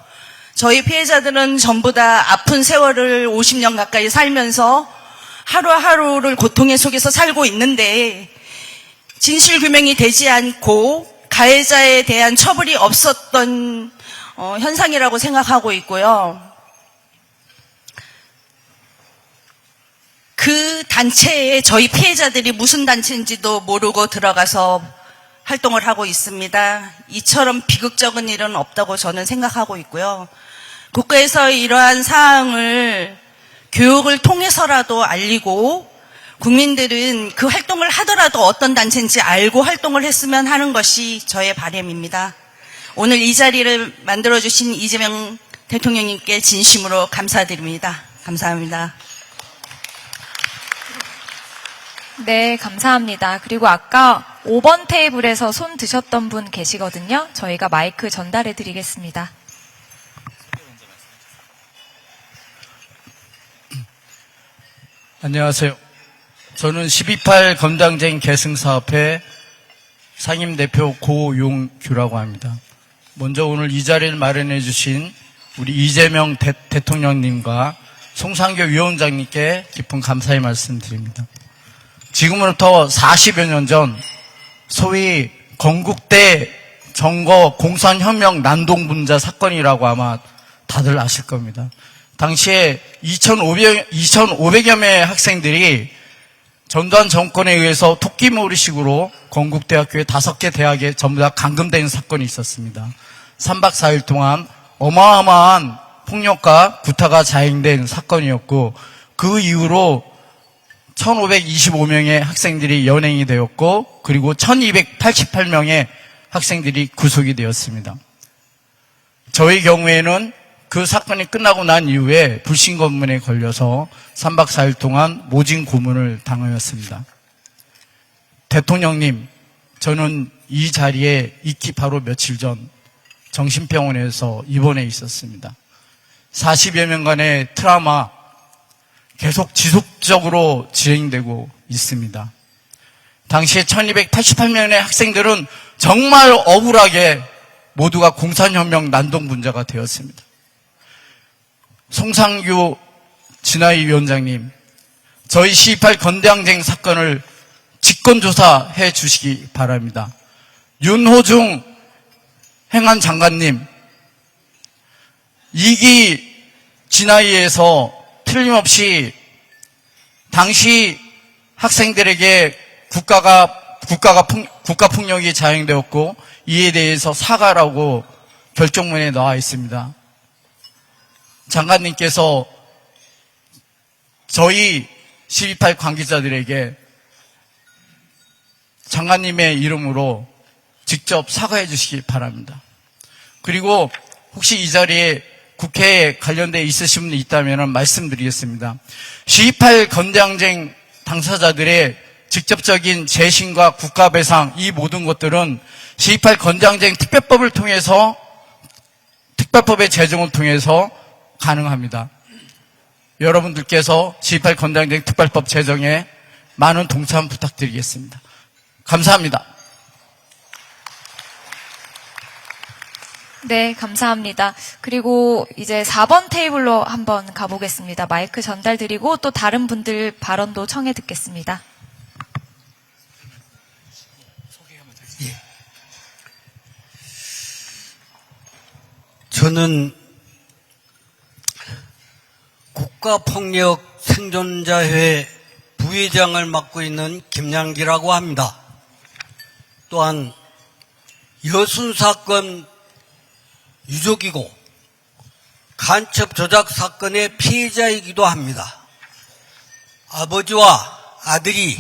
저희 피해자들은 전부 다 아픈 세월을 50년 가까이 살면서 하루하루를 고통의 속에서 살고 있는데 진실규명이 되지 않고 가해자에 대한 처벌이 없었던 현상이라고 생각하고 있고요. 그 단체에 저희 피해자들이 무슨 단체인지도 모르고 들어가서 활동을 하고 있습니다. 이처럼 비극적인 일은 없다고 저는 생각하고 있고요. 국가에서 이러한 사항을 교육을 통해서라도 알리고 국민들은 그 활동을 하더라도 어떤 단체인지 알고 활동을 했으면 하는 것이 저의 바람입니다. 오늘 이 자리를 만들어주신 이재명 대통령님께 진심으로 감사드립니다. 감사합니다. 네, 감사합니다. 그리고 아까 5번 테이블에서 손 드셨던 분 계시거든요. 저희가 마이크 전달해 드리겠습니다. 안녕하세요. 저는 12.8 건당쟁 계승사업회 상임대표 고용규라고 합니다. 먼저 오늘 이 자리를 마련해 주신 우리 이재명 대통령님과 송상교 위원장님께 깊은 감사의 말씀드립니다. 지금으로부터 40여 년 전 소위 건국대 정거 공산혁명 난동분자 사건이라고 아마 다들 아실 겁니다. 당시에 2,500여 명의 학생들이 전두환 정권에 의해서 토끼몰이식으로 건국대학교의 5개 대학에 전부 다 감금된 사건이 있었습니다. 3박 4일 동안 어마어마한 폭력과 구타가 자행된 사건이었고 그 이후로 1,525명의 학생들이 연행이 되었고 그리고 1,288명의 학생들이 구속이 되었습니다. 저희 경우에는 그 사건이 끝나고 난 이후에 불신검문에 걸려서 3박 4일 동안 모진 고문을 당하였습니다. 대통령님, 저는 이 자리에 있기 바로 며칠 전 정신병원에서 입원해 있었습니다. 40여 년간의 트라우마 계속 지속적으로 진행되고 있습니다. 당시에 1288명의 학생들은 정말 억울하게 모두가 공산혁명 난동분자가 되었습니다. 송상규 진화위 위원장님, 저희 12.8 건대항쟁 사건을 직권조사해 주시기 바랍니다. 윤호중 행안장관님, 2기 진화위에서 틀림없이 당시 학생들에게 국가폭력이 자행되었고 이에 대해서 사과라고 결정문에 나와 있습니다. 장관님께서 저희 12.8 관계자들에게 장관님의 이름으로 직접 사과해 주시기 바랍니다. 그리고 혹시 이 자리에 국회에 관련돼 있으신 분이 있다면 말씀드리겠습니다. 12.8 건대항쟁 당사자들의 직접적인 재신과 국가배상 이 모든 것들은 12.8 건대항쟁 특별법을 통해서 특별법의 제정을 통해서 가능합니다. 여러분들께서 12.8 건대항쟁 특별법 제정에 많은 동참 부탁드리겠습니다. 감사합니다. 네, 감사합니다. 그리고 이제 4번 테이블로 한번 가보겠습니다. 마이크 전달드리고 또 다른 분들 발언도 청해 듣겠습니다. 저는 국가폭력 생존자회 부회장을 맡고 있는 김양기라고 합니다. 또한 여순사건 유족이고 간첩 조작 사건의 피해자이기도 합니다. 아버지와 아들이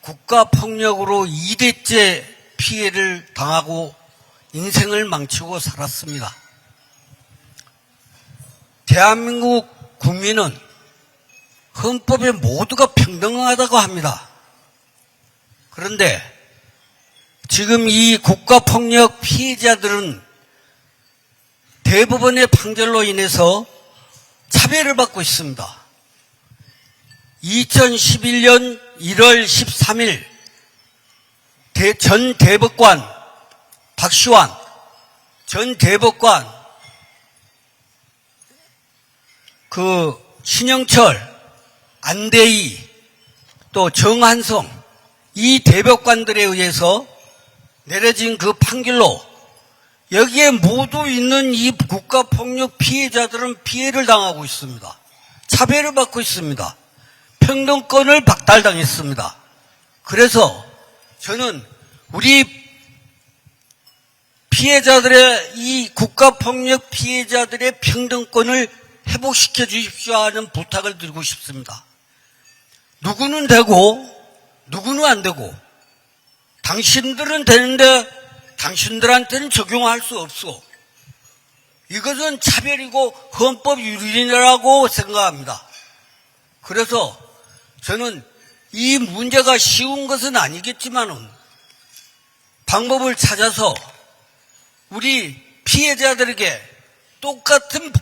국가폭력으로 2대째 피해를 당하고 인생을 망치고 살았습니다. 대한민국 국민은 헌법에 모두가 평등하다고 합니다. 그런데 지금 이 국가폭력 피해자들은 대법원의 판결로 인해서 차별을 받고 있습니다. 2011년 1월 13일 전 대법관 박시환 전 대법관 신영철, 안대희, 또 정한성 이 대법관들에 의해서 내려진 그 판결로 여기에 모두 있는 이 국가폭력 피해자들은 피해를 당하고 있습니다. 차별을 받고 있습니다. 평등권을 박탈당했습니다. 그래서 저는 우리 피해자들의 이 국가폭력 피해자들의 평등권을 회복시켜 주십시오 하는 부탁을 드리고 싶습니다. 누구는 되고 누구는 안 되고 당신들은 되는데 당신들한테는 적용할 수 없어. 이것은 차별이고 헌법 유린이라고 생각합니다. 그래서 저는 이 문제가 쉬운 것은 아니겠지만은 방법을 찾아서 우리 피해자들에게 똑같은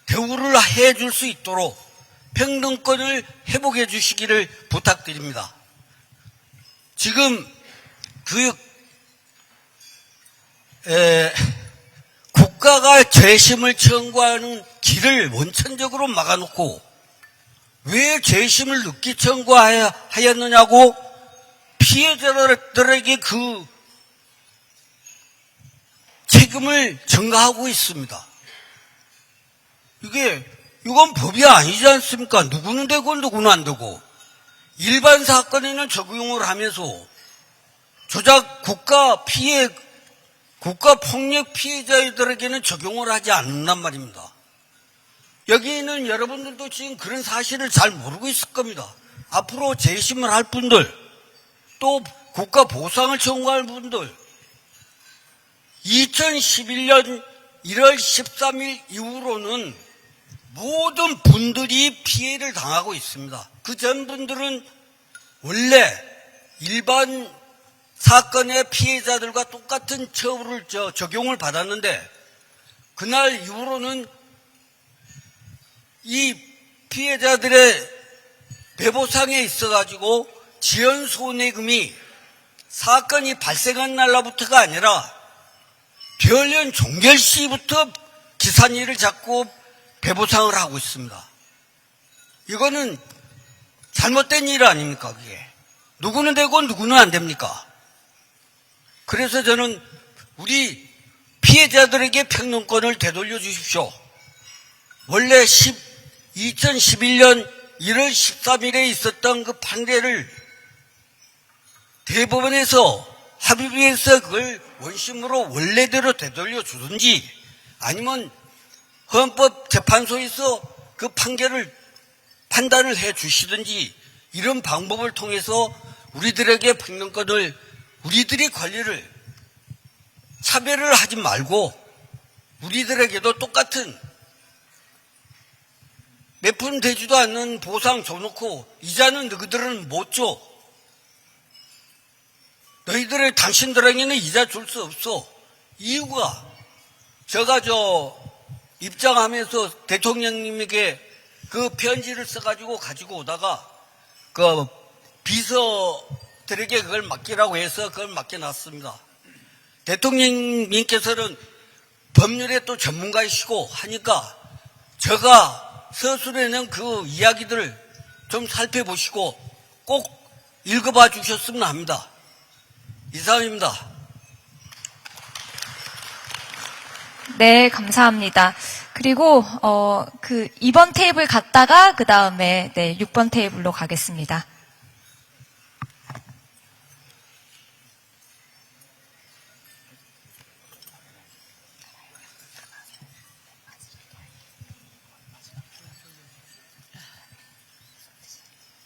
대우를 해줄 수 있도록 평등권을 회복해 주시기를 부탁드립니다. 지금 국가가 재심을 청구하는 길을 원천적으로 막아놓고 왜 재심을 늦게 청구하였느냐고 피해자들에게 그 책임을 전가하고 있습니다. 이건 법이 아니지 않습니까? 누구는 되고 누구는 안 되고 일반 사건에는 적용을 하면서 조작 국가폭력 피해자들에게는 적용을 하지 않는단 말입니다. 여기 있는 여러분들도 지금 그런 사실을 잘 모르고 있을 겁니다. 앞으로 재심을 할 분들, 또 국가보상을 청구할 분들, 2011년 1월 13일 이후로는 모든 분들이 피해를 당하고 있습니다. 그 전 분들은 원래 일반 사건의 피해자들과 똑같은 처우를 적용을 받았는데 그날 이후로는 이 피해자들의 배보상에 있어가지고 지연손해금이 사건이 발생한 날로부터가 아니라 별년 종결시부터 기산일을 잡고 배보상을 하고 있습니다. 이거는 잘못된 일 아닙니까, 그게? 누구는 되고 누구는 안 됩니까? 그래서 저는 우리 피해자들에게 평등권을 되돌려 주십시오. 원래 2011년 1월 13일에 있었던 그 판례를 대법원에서 합의해서 그걸 원심으로 원래대로 되돌려 주든지 아니면 헌법재판소에서 그 판단을 해 주시든지 이런 방법을 통해서 우리들에게 평등권을, 우리들의 권리를 차별을 하지 말고 우리들에게도 똑같은 몇 푼 되지도 않는 보상 줘놓고 이자는 너희들은 못 줘. 당신들에게는 이자 줄 수 없어. 이유가 제가 입장하면서 대통령님에게 그 편지를 써가지고 가지고 오다가 그 비서들에게 그걸 맡기라고 해서 그걸 맡겨놨습니다. 대통령님께서는 법률에 또 전문가이시고 하니까 제가 서술해낸 그 이야기들을 좀 살펴보시고 꼭 읽어봐 주셨으면 합니다. 이상입니다. 네, 감사합니다. 그리고 2번 테이블 갔다가 그 다음에 6번 테이블로 가겠습니다.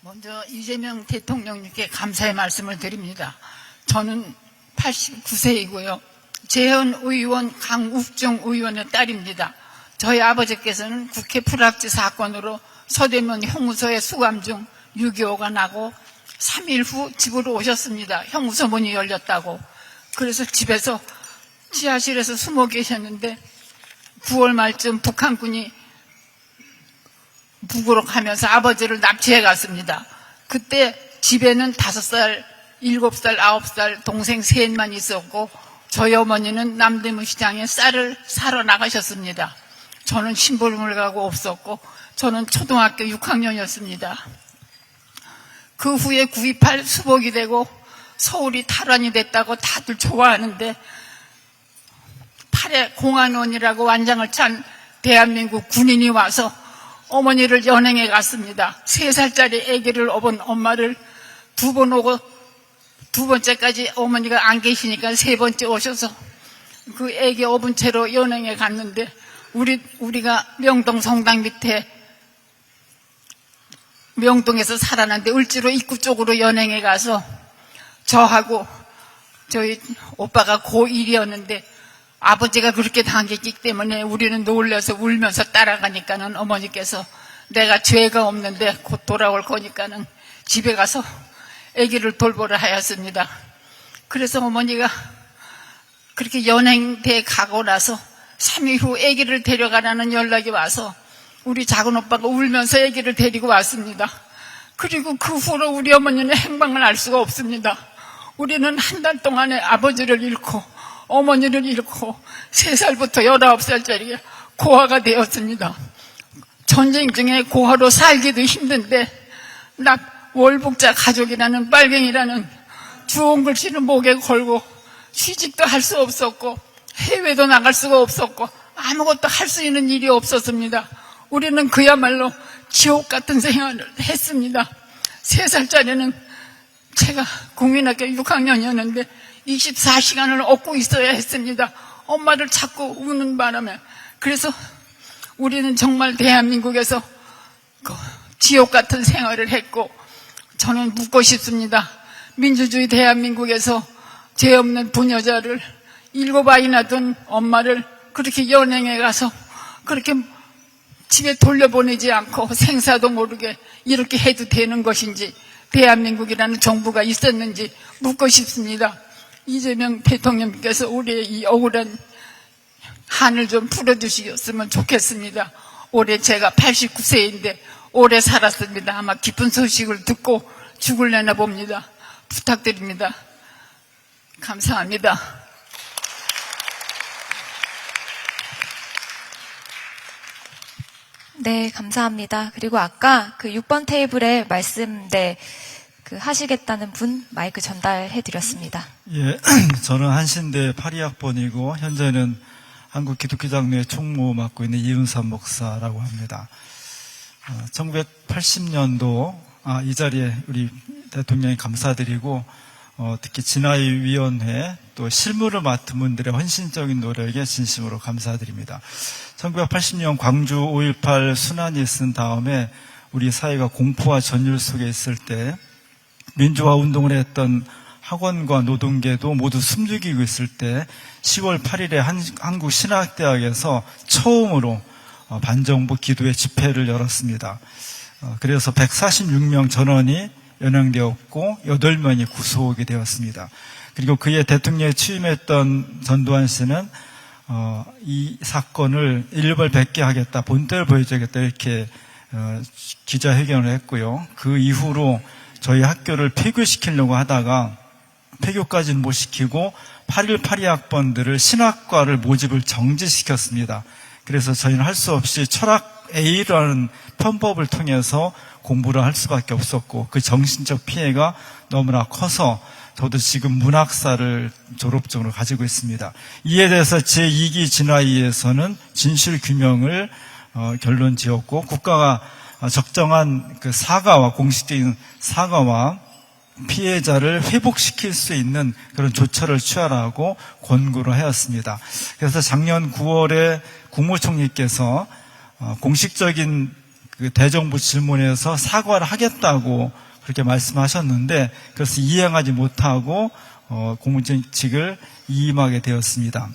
먼저 이재명 대통령님께 감사의 말씀을 드립니다. 저는 89세이고요. 재현 의원, 강욱정 의원의 딸입니다. 저희 아버지께서는 국회 불합치 사건으로 서대문 형무소에 수감 중 6.25가 나고 3일 후 집으로 오셨습니다. 형무소 문이 열렸다고. 그래서 집에서 지하실에서 숨어 계셨는데 9월 말쯤 북한군이 북으로 가면서 아버지를 납치해 갔습니다. 그때 집에는 5살, 7살, 9살 동생 셋만 있었고 저희 어머니는 남대문 시장에 쌀을 사러 나가셨습니다. 저는 심부름을 없었고 저는 초등학교 6학년이었습니다. 그 후에 9.28 수복이 되고 서울이 탈환이 됐다고 다들 좋아하는데 8회 공안원이라고 완장을 찬 대한민국 군인이 와서 어머니를 연행해 갔습니다. 3살짜리 아기를 업은 엄마를 2번 오고 2번째까지 어머니가 안 계시니까 3번째 오셔서 그 아기 업은 채로 연행해 갔는데 우리가 명동 성당 밑에 명동에서 살았는데 을지로 입구 쪽으로 연행해 가서 저하고 저희 오빠가 고1이었는데 아버지가 그렇게 당했기 때문에 우리는 놀라서 울면서 따라가니까는 어머니께서 내가 죄가 없는데 곧 돌아올 거니까는 집에 가서 아기를 돌보라 하였습니다. 그래서 어머니가 그렇게 연행돼 가고 나서 3일 후 아기를 데려가라는 연락이 와서 우리 작은 오빠가 울면서 아기를 데리고 왔습니다. 그리고 그 후로 우리 어머니는 행방을 알 수가 없습니다. 우리는 한 달 동안에 아버지를 잃고 어머니를 잃고 3살부터 19살짜리 고아가 되었습니다. 전쟁 중에 고아로 살기도 힘든데 월북자 가족이라는 빨갱이라는 주홍 글씨를 목에 걸고 취직도 할 수 없었고 해외도 나갈 수가 없었고 아무것도 할 수 있는 일이 없었습니다. 우리는 그야말로 지옥 같은 생활을 했습니다. 3살짜리는 제가 국민학교 6학년이었는데 24시간을 업고 있어야 했습니다. 엄마를 자꾸 우는 바람에. 그래서 우리는 정말 대한민국에서 지옥 같은 생활을 했고 저는 묻고 싶습니다. 민주주의 대한민국에서 죄 없는 부녀자를 7아이나 둔 엄마를 그렇게 연행해 가서 그렇게 집에 돌려보내지 않고 생사도 모르게 이렇게 해도 되는 것인지 대한민국이라는 정부가 있었는지 묻고 싶습니다. 이재명 대통령께서 우리의 이 억울한 한을 좀 풀어주시었으면 좋겠습니다. 올해 제가 89세인데 오래 살았습니다. 아마 기쁜 소식을 듣고 죽을려나 봅니다. 부탁드립니다. 감사합니다. 네, 감사합니다. 그리고 아까 6번 테이블에 말씀 하시겠다는 분 마이크 전달해 드렸습니다. 예, 저는 한신대 82학번이고 현재는 한국기독교장로회 총무 맡고 있는 이은삼 목사라고 합니다. 1980년도 이 자리에 우리 대통령이 감사드리고 특히 진화위원회 또 실무를 맡은 분들의 헌신적인 노력에 진심으로 감사드립니다. 1980년 광주 5.18 순환이 있은 다음에 우리 사회가 공포와 전율 속에 있을 때 민주화 운동을 했던 학원과 노동계도 모두 숨죽이고 있을 때 10월 8일에 한국신학대학에서 처음으로 반정부 기도회 집회를 열었습니다. 그래서 146명 전원이 연행되었고 8명이 구속이 되었습니다. 그리고 그해 대통령에 취임했던 전두환 씨는 이 사건을 일벌백계 하겠다, 본때를 보여주겠다 이렇게 기자회견을 했고요. 그 이후로 저희 학교를 폐교시키려고 하다가 폐교까지는 못 시키고 8.1 82학번들을 신학과를 모집을 정지시켰습니다. 그래서 저희는 할 수 없이 철학 A라는 편법을 통해서 공부를 할 수밖에 없었고 그 정신적 피해가 너무나 커서 저도 지금 문학사를 졸업증으로 가지고 있습니다. 이에 대해서 제2기 진화위에서는 진실 규명을 결론 지었고 국가가 적정한 그 사과와 공식적인 사과와 피해자를 회복시킬 수 있는 그런 조처를 취하라고 권고를 하였습니다. 그래서 작년 9월에 국무총리께서 공식적인 그 대정부 질문에서 사과를 하겠다고 그렇게 말씀하셨는데 그래서 이행하지 못하고 공무직을 이임하게 되었습니다.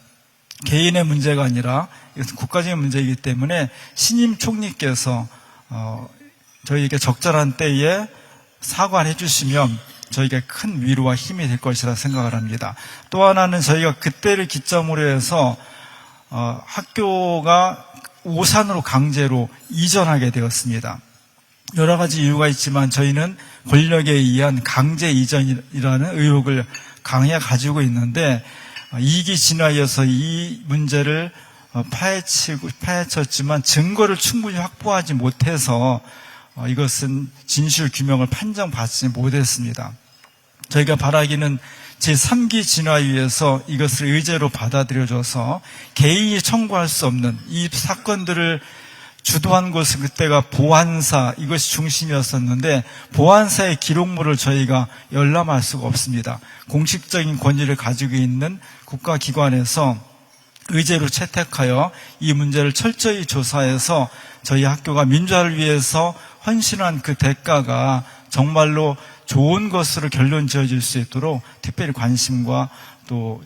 개인의 문제가 아니라 이것은 국가적인 문제이기 때문에 신임 총리께서 저희에게 적절한 때에 사과를 해주시면 저희가 큰 위로와 힘이 될 것이라 생각을 합니다. 또 하나는 저희가 그때를 기점으로 해서 학교가 오산으로 강제로 이전하게 되었습니다. 여러 가지 이유가 있지만 저희는 권력에 의한 강제 이전이라는 의혹을 강하게 가지고 있는데 2기 진화에서 이 문제를 파헤쳤지만 증거를 충분히 확보하지 못해서 이것은 진실 규명을 판정받지 못했습니다. 저희가 바라기는 제3기 진화위에서 이것을 의제로 받아들여줘서 개인이 청구할 수 없는 이 사건들을 주도한 것은 그때가 보안사, 이것이 중심이었었는데 보안사의 기록물을 저희가 열람할 수가 없습니다. 공식적인 권위를 가지고 있는 국가기관에서 의제로 채택하여 이 문제를 철저히 조사해서 저희 학교가 민주화를 위해서 헌신한 그 대가가 정말로 좋은 것으로 결론 지어질 수 있도록 특별히 관심과 또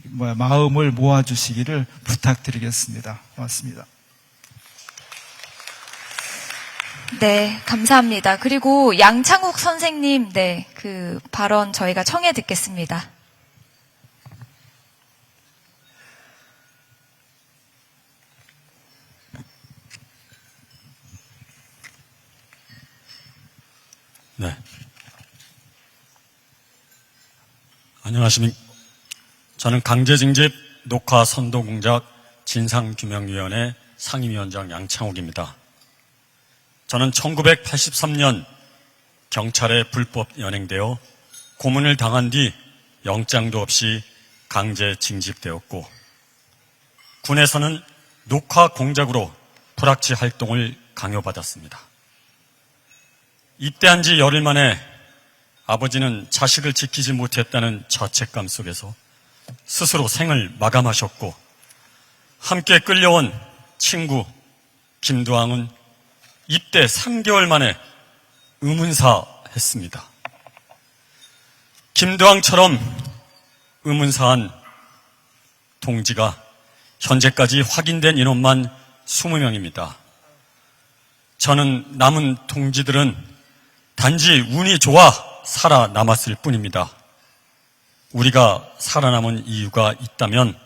마음을 모아주시기를 부탁드리겠습니다. 고맙습니다. 네, 감사합니다. 그리고 양창욱 선생님, 그 발언 저희가 청해 듣겠습니다. 네. 안녕하십니까. 저는 강제징집 녹화 선도 공작 진상규명위원회 상임위원장 양창욱입니다. 저는 1983년 경찰에 불법 연행되어 고문을 당한 뒤 영장도 없이 강제 징집되었고 군에서는 녹화 공작으로 불합치 활동을 강요받았습니다. 입대한 지 열흘 만에 아버지는 자식을 지키지 못했다는 자책감 속에서 스스로 생을 마감하셨고 함께 끌려온 친구 김두항은 입대 3개월 만에 의문사했습니다. 김두항처럼 의문사한 동지가 현재까지 확인된 인원만 20명입니다. 저는 남은 동지들은 단지 운이 좋아 살아남았을 뿐입니다. 우리가 살아남은 이유가 있다면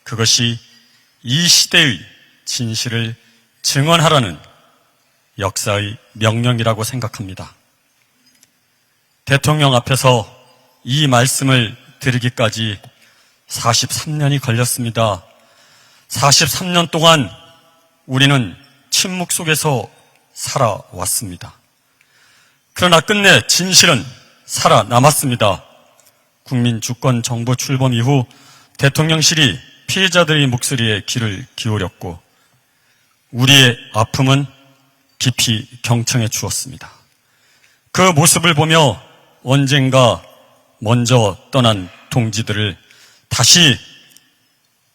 그것이 이 시대의 진실을 증언하라는 역사의 명령이라고 생각합니다. 대통령 앞에서 이 말씀을 드리기까지 43년이 걸렸습니다. 43년 동안 우리는 침묵 속에서 살아왔습니다. 그러나 끝내 진실은 살아남았습니다. 국민주권정부 출범 이후 대통령실이 피해자들의 목소리에 귀를 기울였고 우리의 아픔은 깊이 경청해 주었습니다. 그 모습을 보며 언젠가 먼저 떠난 동지들을 다시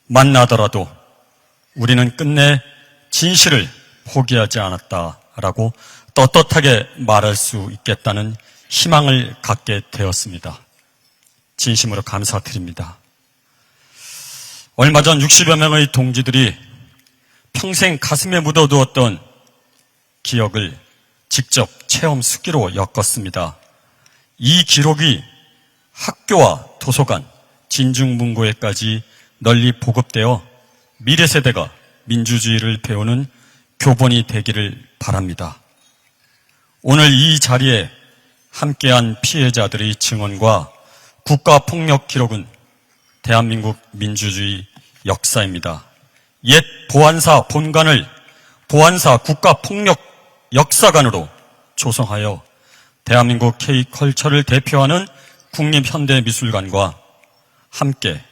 만나더라도 우리는 끝내 진실을 포기하지 않았다라고 떳떳하게 말할 수 있겠다는 희망을 갖게 되었습니다. 진심으로 감사드립니다. 얼마 전 60여 명의 동지들이 평생 가슴에 묻어두었던 기억을 직접 체험 수기로 엮었습니다. 이 기록이 학교와 도서관, 진중문고에까지 널리 보급되어 미래 세대가 민주주의를 배우는 교본이 되기를 바랍니다. 오늘 이 자리에 함께한 피해자들의 증언과 국가폭력 기록은 대한민국 민주주의 역사입니다. 옛 보안사 본관을 보안사 국가폭력 역사관으로 조성하여 대한민국 K컬처를 대표하는 국립현대미술관과 함께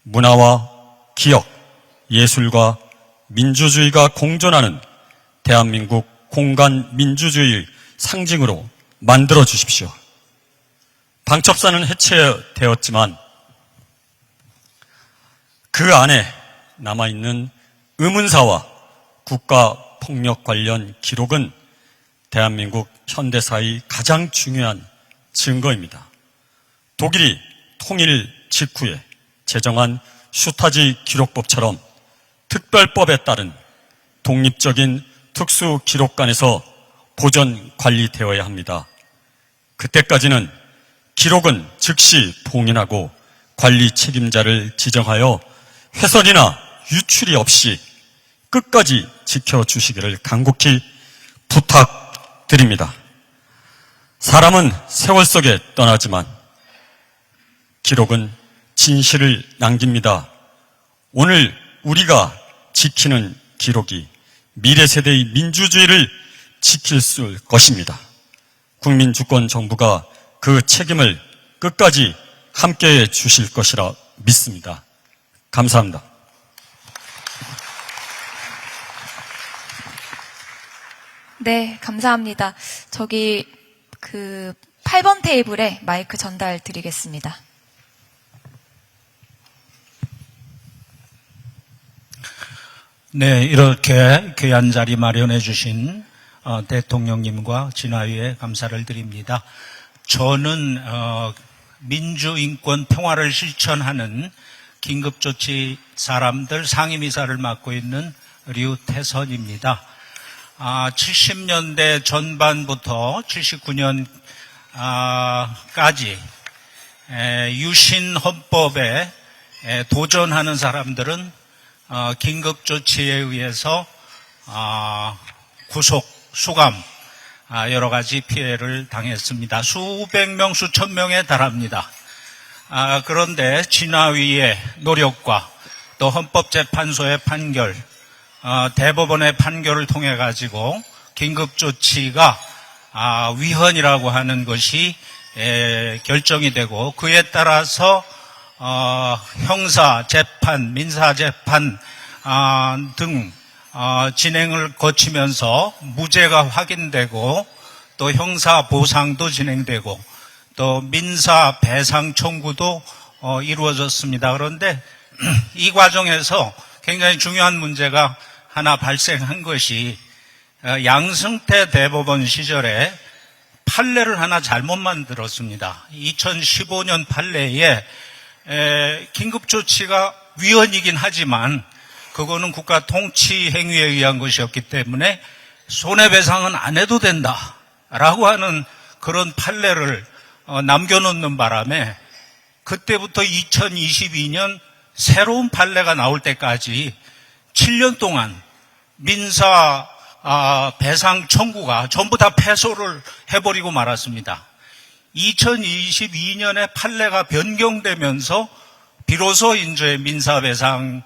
문화와 기억, 예술과 민주주의가 공존하는 대한민국 공간 민주주의 상징으로 만들어 주십시오. 방첩사는 해체되었지만 그 안에 남아있는 의문사와 국가폭력 관련 기록은 대한민국 현대사의 가장 중요한 증거입니다. 독일이 통일 직후에 제정한 슈타지 기록법처럼 특별법에 따른 독립적인 특수기록관에서 보존 관리되어야 합니다. 그때까지는 기록은 즉시 봉인하고 관리 책임자를 지정하여 훼손이나 유출이 없이 끝까지 지켜주시기를 간곡히 부탁드립니다. 사람은 세월 속에 떠나지만 기록은 진실을 남깁니다. 오늘 우리가 지키는 기록이 미래 세대의 민주주의를 지킬 것입니다. 국민주권정부가 그 책임을 끝까지 함께해 주실 것이라 믿습니다. 감사합니다. 네, 감사합니다. 저기 8번 테이블에 마이크 전달 드리겠습니다. 네, 이렇게 귀한 자리 마련해 주신 대통령님과 진화위에 감사를 드립니다. 저는 민주인권 평화를 실천하는 긴급조치 사람들 상임이사를 맡고 있는 류태선입니다. 70년대 전반부터 79년까지 유신 헌법에 도전하는 사람들은 긴급조치에 의해서 구속, 수감, 여러 가지 피해를 당했습니다. 수백 명, 수천 명에 달합니다. 그런데 진화위의 노력과 또 헌법재판소의 판결, 대법원의 판결을 통해 가지고 긴급조치가 위헌이라고 하는 것이 결정이 되고 그에 따라서 형사 재판, 민사 재판 등 진행을 거치면서 무죄가 확인되고 또 형사 보상도 진행되고 또 민사 배상 청구도 이루어졌습니다. 그런데 이 과정에서 굉장히 중요한 문제가 하나 발생한 것이 양승태 대법원 시절에 판례를 하나 잘못 만들었습니다. 2015년 판례에 긴급조치가 위헌이긴 하지만 그거는 국가 통치 행위에 의한 것이었기 때문에 손해배상은 안 해도 된다라고 하는 그런 판례를 남겨놓는 바람에 그때부터 2022년 새로운 판례가 나올 때까지 7년 동안 민사 배상 청구가 전부 다 패소를 해버리고 말았습니다. 2022년에 판례가 변경되면서 비로소 이제 민사 배상이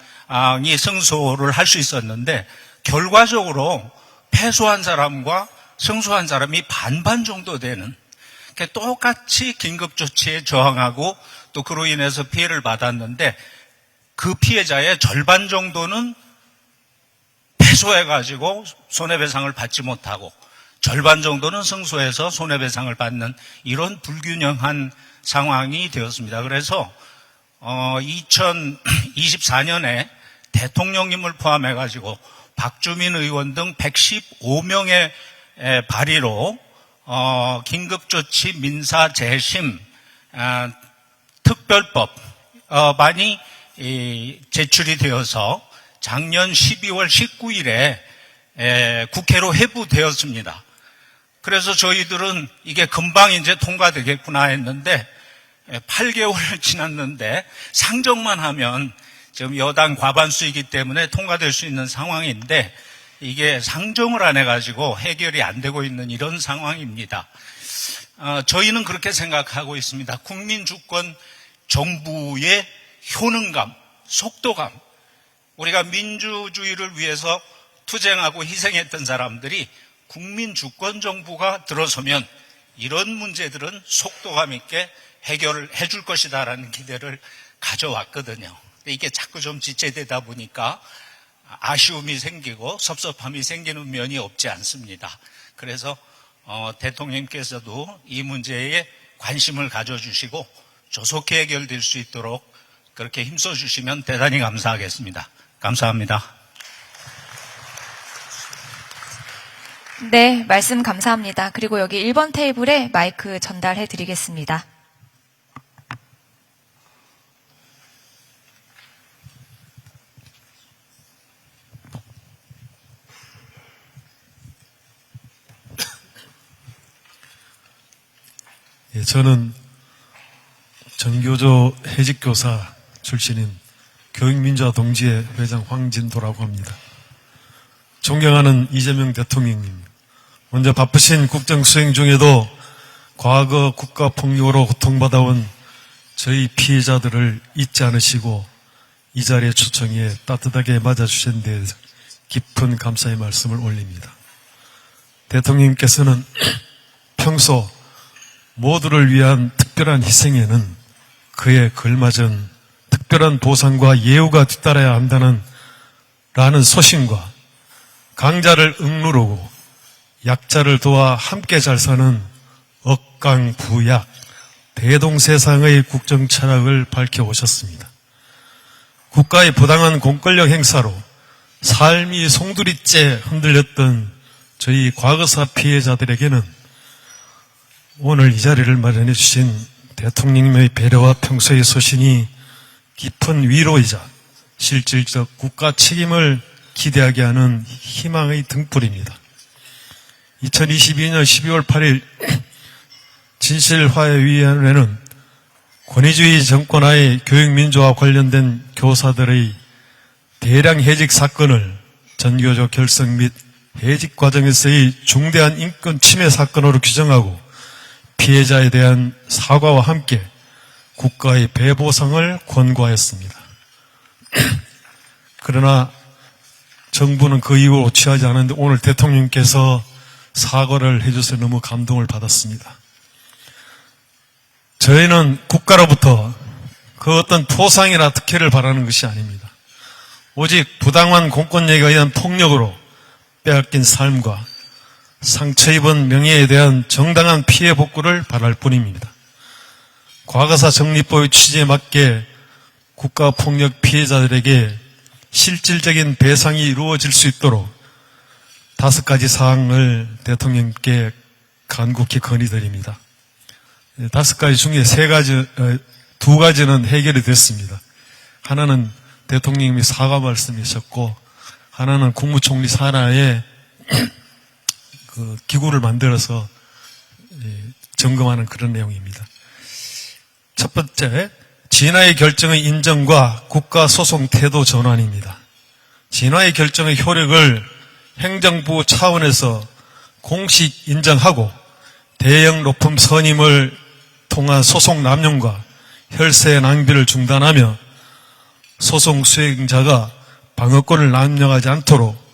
승소를 할 수 있었는데 결과적으로 패소한 사람과 승소한 사람이 반반 정도 되는 똑같이 긴급조치에 저항하고 또 그로 인해서 피해를 받았는데 그 피해자의 절반 정도는 패소해가지고 손해배상을 받지 못하고 절반 정도는 승소해서 손해배상을 받는 이런 불균형한 상황이 되었습니다. 그래서 2024년에 대통령님을 포함해가지고 박주민 의원 등 115명의 발의로 긴급조치 민사 재심 특별법안이 제출이 되어서 작년 12월 19일에 국회로 회부되었습니다. 그래서 저희들은 이게 금방 이제 통과되겠구나 했는데 8개월 지났는데 상정만 하면 지금 여당 과반수이기 때문에 통과될 수 있는 상황인데 이게 상정을 안 해가지고 해결이 안 되고 있는 이런 상황입니다. 저희는 그렇게 생각하고 있습니다. 국민주권 정부의 효능감, 속도감, 우리가 민주주의를 위해서 투쟁하고 희생했던 사람들이 국민주권 정부가 들어서면 이런 문제들은 속도감 있게 해결을 해줄 것이다라는 기대를 가져왔거든요. 근데 이게 자꾸 좀 지체되다 보니까 아쉬움이 생기고 섭섭함이 생기는 면이 없지 않습니다. 그래서 대통령께서도 이 문제에 관심을 가져주시고 조속히 해결될 수 있도록 그렇게 힘써주시면 대단히 감사하겠습니다. 감사합니다. 네, 말씀 감사합니다. 그리고 여기 1번 테이블에 마이크 전달해 드리겠습니다. 예, 저는 전교조 해직교사 출신인 교육민주화 동지회 회장 황진도라고 합니다. 존경하는 이재명 대통령님, 먼저 바쁘신 국정 수행 중에도 과거 국가폭력으로 고통받아온 저희 피해자들을 잊지 않으시고 이 자리에 초청해 따뜻하게 맞아주신 데 깊은 감사의 말씀을 올립니다. 대통령님께서는 평소 모두를 위한 특별한 희생에는 그에 걸맞은 특별한 보상과 예우가 뒤따라야 한다는 라는 소신과 강자를 억누르고 약자를 도와 함께 잘 사는 억강부약 대동세상의 국정 철학을 밝혀오셨습니다. 국가의 부당한 공권력 행사로 삶이 송두리째 흔들렸던 저희 과거사 피해자들에게는 오늘 이 자리를 마련해 주신 대통령님의 배려와 평소의 소신이 깊은 위로이자 실질적 국가 책임을 기대하게 하는 희망의 등불입니다. 2022년 12월 8일 진실화해위원회는 권위주의 정권하의 교육민주화 관련된 교사들의 대량 해직 사건을 전교조 결성 및 해직 과정에서의 중대한 인권 침해 사건으로 규정하고 피해자에 대한 사과와 함께 국가의 배보상을 권고하였습니다. 그러나 정부는 그 이후 취하지 않았는데 오늘 대통령께서 사과를 해줘서 너무 감동을 받았습니다. 저희는 국가로부터 그 어떤 포상이나 특혜를 바라는 것이 아닙니다. 오직 부당한 공권력에 의한 폭력으로 빼앗긴 삶과 상처 입은 명예에 대한 정당한 피해 복구를 바랄 뿐입니다. 과거사 정리법의 취지에 맞게 국가폭력 피해자들에게 실질적인 배상이 이루어질 수 있도록 5가지 사항을 대통령께 간곡히 건의드립니다. 5가지 중에 2가지는 해결이 됐습니다. 하나는 대통령님이 사과 말씀이셨고 하나는 국무총리 산하에 그 기구를 만들어서 점검하는 그런 내용입니다. 첫 번째, 진화의 결정의 인정과 국가소송 태도 전환입니다. 진화의 결정의 효력을 행정부 차원에서 공식 인정하고 대형 로펌 선임을 통한 소송 남용과 혈세 낭비를 중단하며 소송 수행자가 방어권을 남용하지 않도록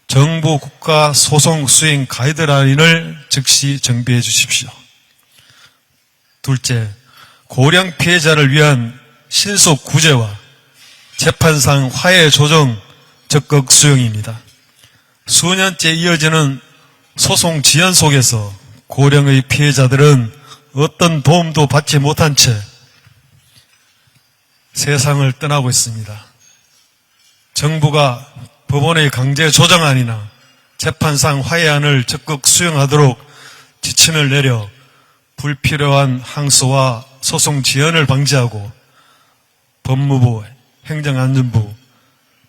정부 국가 소송 수행 가이드라인을 즉시 정비해 주십시오. 둘째, 고령 피해자를 위한 신속 구제와 재판상 화해 조정 적극 수용입니다. 수년째 이어지는 소송 지연 속에서 고령의 피해자들은 어떤 도움도 받지 못한 채 세상을 떠나고 있습니다. 정부가 법원의 강제 조정안이나 재판상 화해안을 적극 수용하도록 지침을 내려 불필요한 항소와 소송 지연을 방지하고 법무부, 행정안전부,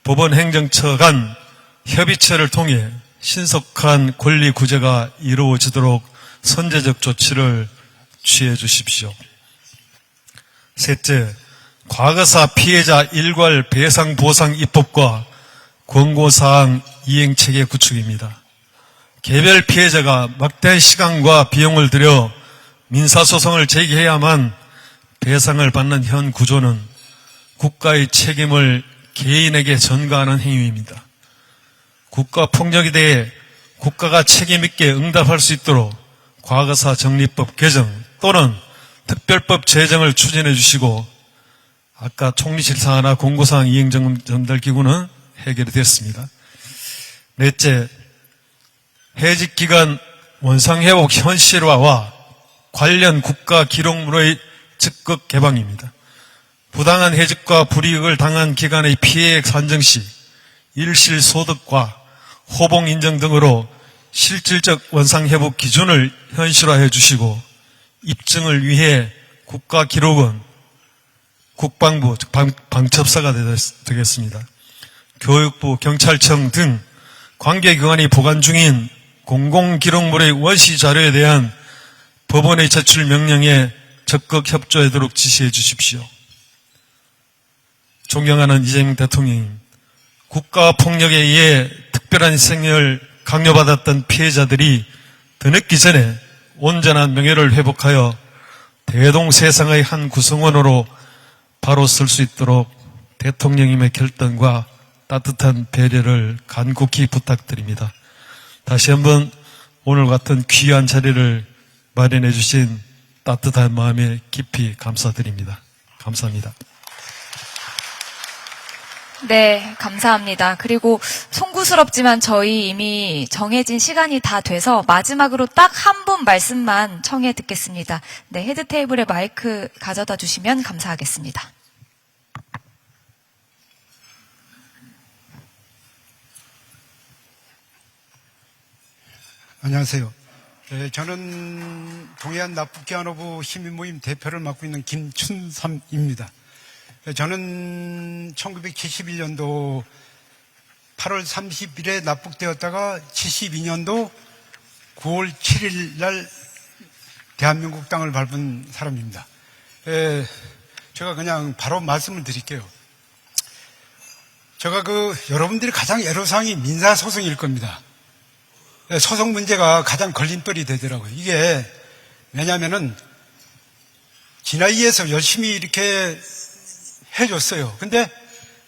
법원행정처 간 협의체를 통해 신속한 권리 구제가 이루어지도록 선제적 조치를 취해 주십시오. 셋째, 과거사 피해자 일괄 배상 보상 입법과 권고사항 이행체계 구축입니다. 개별 피해자가 막대한 시간과 비용을 들여 민사소송을 제기해야만 배상을 받는 현 구조는 국가의 책임을 개인에게 전가하는 행위입니다. 국가 폭력에 대해 국가가 책임있게 응답할 수 있도록 과거사 정리법 개정 또는 특별법 제정을 추진해 주시고 아까 총리실 사안이나 공고사항 이행 전달기구는 해결이 됐습니다. 넷째, 해직기간 원상회복 현실화와 관련 국가 기록물의 즉각 개방입니다. 부당한 해직과 불이익을 당한 기간의 피해액 산정 시 일실소득과 호봉 인정 등으로 실질적 원상회복 기준을 현실화해 주시고 입증을 위해 국가 기록원, 국방부, 즉 방첩사가 되겠습니다. 교육부, 경찰청 등 관계기관이 보관 중인 공공기록물의 원시 자료에 대한 법원의 제출 명령에 적극 협조하도록 지시해 주십시오. 존경하는 이재명 대통령님, 국가폭력에 의해 특별한 희생을 강요받았던 피해자들이 드늦기 전에 온전한 명예를 회복하여 대동세상의 한 구성원으로 바로 설 수 있도록 대통령님의 결단과 따뜻한 배려를 간곡히 부탁드립니다. 다시 한번 오늘 같은 귀한 자리를 마련해 주신 따뜻한 마음에 깊이 감사드립니다. 감사합니다. 네, 감사합니다. 그리고 송구스럽지만 저희 이미 정해진 시간이 다 돼서 마지막으로 딱 한 분 말씀만 청해 듣겠습니다. 네, 헤드 테이블에 마이크 가져다 주시면 감사하겠습니다. 안녕하세요. 저는 동해안 납북기한호부 시민모임 대표를 맡고 있는 김춘삼입니다. 저는 1971년도 8월 30일에 납북되었다가 72년도 9월 7일 날 대한민국 땅을 밟은 사람입니다. 제가 그냥 바로 말씀을 드릴게요. 제가 여러분들이 가장 애로사항이 민사소송일 겁니다. 소송 문제가 가장 걸림돌이 되더라고요. 이게 왜냐하면은 진화위에서 열심히 이렇게 해줬어요. 근데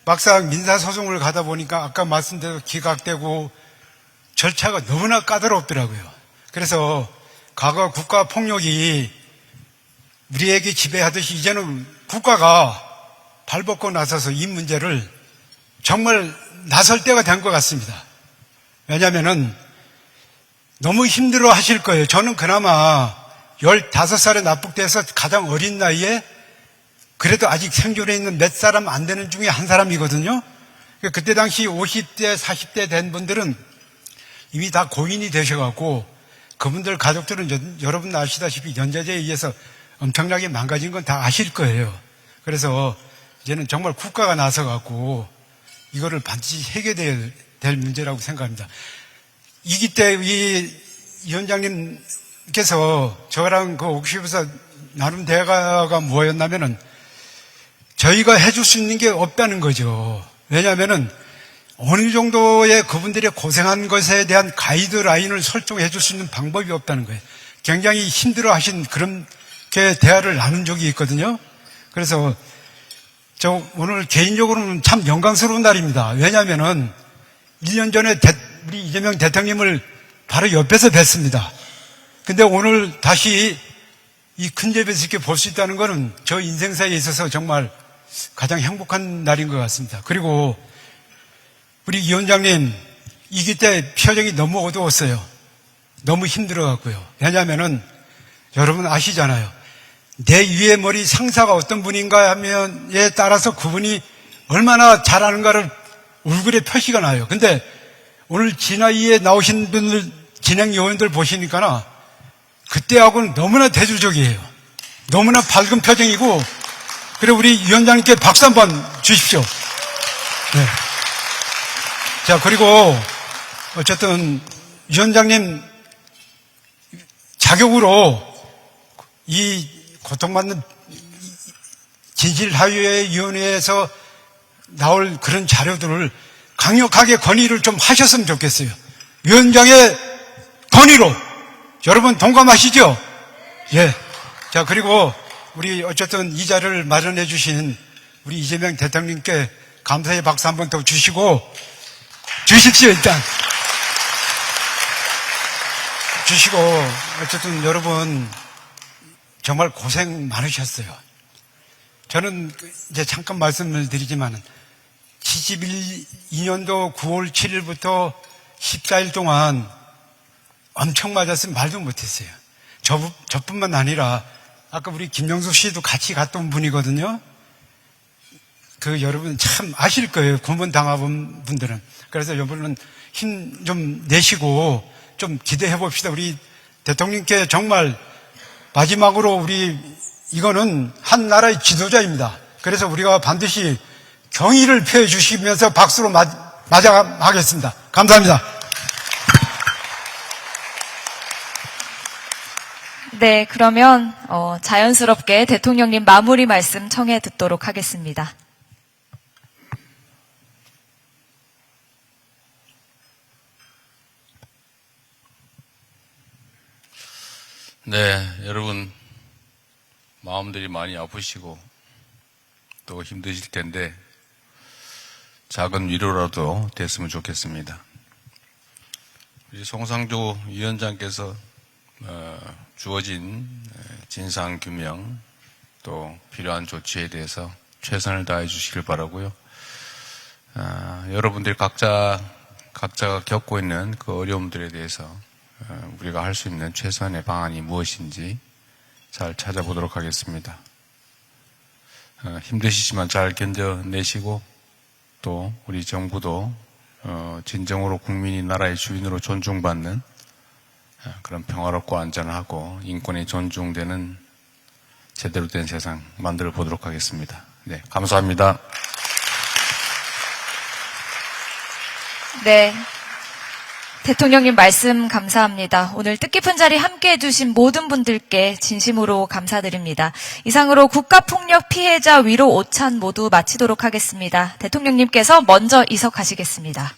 막상 민사소송을 가다 보니까 아까 말씀대로 기각되고 절차가 너무나 까다롭더라고요. 그래서 과거 국가폭력이 우리에게 지배하듯이 이제는 국가가 발벗고 나서서 이 문제를 정말 나설 때가 된 것 같습니다. 왜냐하면은 너무 힘들어 하실 거예요. 저는 그나마 15살에 납북돼서 가장 어린 나이에 그래도 아직 생존해 있는 몇 사람 안 되는 중에 한 사람이거든요. 그때 당시 50대, 40대 된 분들은 이미 다 고인이 되셔갖고 그분들 가족들은 여러분 아시다시피 연좌제에 의해서 엄청나게 망가진 건 다 아실 거예요. 그래서 이제는 정말 국가가 나서갖고 이거를 반드시 해결될 문제라고 생각합니다. 이기 때 이 위원장님께서 저랑 그 옥십에서 나눈 대화가 뭐였냐면은 저희가 해줄 수 있는 게 없다는 거죠. 왜냐하면은 어느 정도의 그분들이 고생한 것에 대한 가이드라인을 설정해 줄 수 있는 방법이 없다는 거예요. 굉장히 힘들어 하신 그런 대화를 나눈 적이 있거든요. 그래서 저 오늘 개인적으로는 참 영광스러운 날입니다. 왜냐하면은 1년 전에 우리 이재명 대통령님을 바로 옆에서 뵀습니다. 근데 오늘 다시 이 큰 집에서 이렇게 볼 수 있다는 것은 저 인생사에 있어서 정말 가장 행복한 날인 것 같습니다. 그리고 우리 위원장님 이기 때 표정이 너무 어두웠어요. 너무 힘들어갖고요. 왜냐하면은 여러분 아시잖아요. 내 위에 머리 상사가 어떤 분인가 하면에 따라서 그분이 얼마나 잘하는가를 얼굴에 표시가 나요. 근데 오늘 진화위에 나오신 분들 진행 요원들 보시니까 그때하고는 너무나 대조적이에요. 너무나 밝은 표정이고 그리고 우리 위원장님께 박수 한번 주십시오. 네. 자, 그리고 어쨌든 위원장님 자격으로 이 고통받는 진실하유위원회에서 나올 그런 자료들을 강력하게 건의를 좀 하셨으면 좋겠어요. 위원장의 건의로 여러분 동감하시죠? 예. 자, 그리고 우리 어쨌든 이 자리를 마련해 주신 우리 이재명 대통령님께 감사의 박수 한 번 더 주십시오 일단. 주시고 어쨌든 여러분 정말 고생 많으셨어요. 저는 이제 잠깐 말씀을 드리지만 72년도 9월 7일부터 14일 동안 엄청 맞았으면 말도 못했어요. 저뿐만 아니라 아까 우리 김영수 씨도 같이 갔던 분이거든요. 그 여러분 참 아실 거예요. 고문 당해본 분들은. 그래서 여러분은 힘 좀 내시고 좀 기대해 봅시다. 우리 대통령께 정말 마지막으로 우리 이거는 한 나라의 지도자입니다. 그래서 우리가 반드시 경의를 표해 주시면서 박수로 맞이하겠습니다. 감사합니다. 네, 그러면 자연스럽게 대통령님 마무리 말씀 청해 듣도록 하겠습니다. 네, 여러분 마음들이 많이 아프시고 또 힘드실 텐데 작은 위로라도 됐으면 좋겠습니다. 우리 송상조 위원장께서 주어진 진상규명 또 필요한 조치에 대해서 최선을 다해 주시길 바라고요. 여러분들이 각자가 겪고 있는 그 어려움들에 대해서 우리가 할 수 있는 최선의 방안이 무엇인지 잘 찾아보도록 하겠습니다. 힘드시지만 잘 견뎌내시고 또 우리 정부도 진정으로 국민이 나라의 주인으로 존중받는 그런 평화롭고 안전하고 인권이 존중되는 제대로 된 세상 만들어 보도록 하겠습니다. 네, 감사합니다. 네. 대통령님 말씀 감사합니다. 오늘 뜻깊은 자리 함께해 주신 모든 분들께 진심으로 감사드립니다. 이상으로 국가폭력 피해자 위로 오찬 모두 마치도록 하겠습니다. 대통령님께서 먼저 이석하시겠습니다.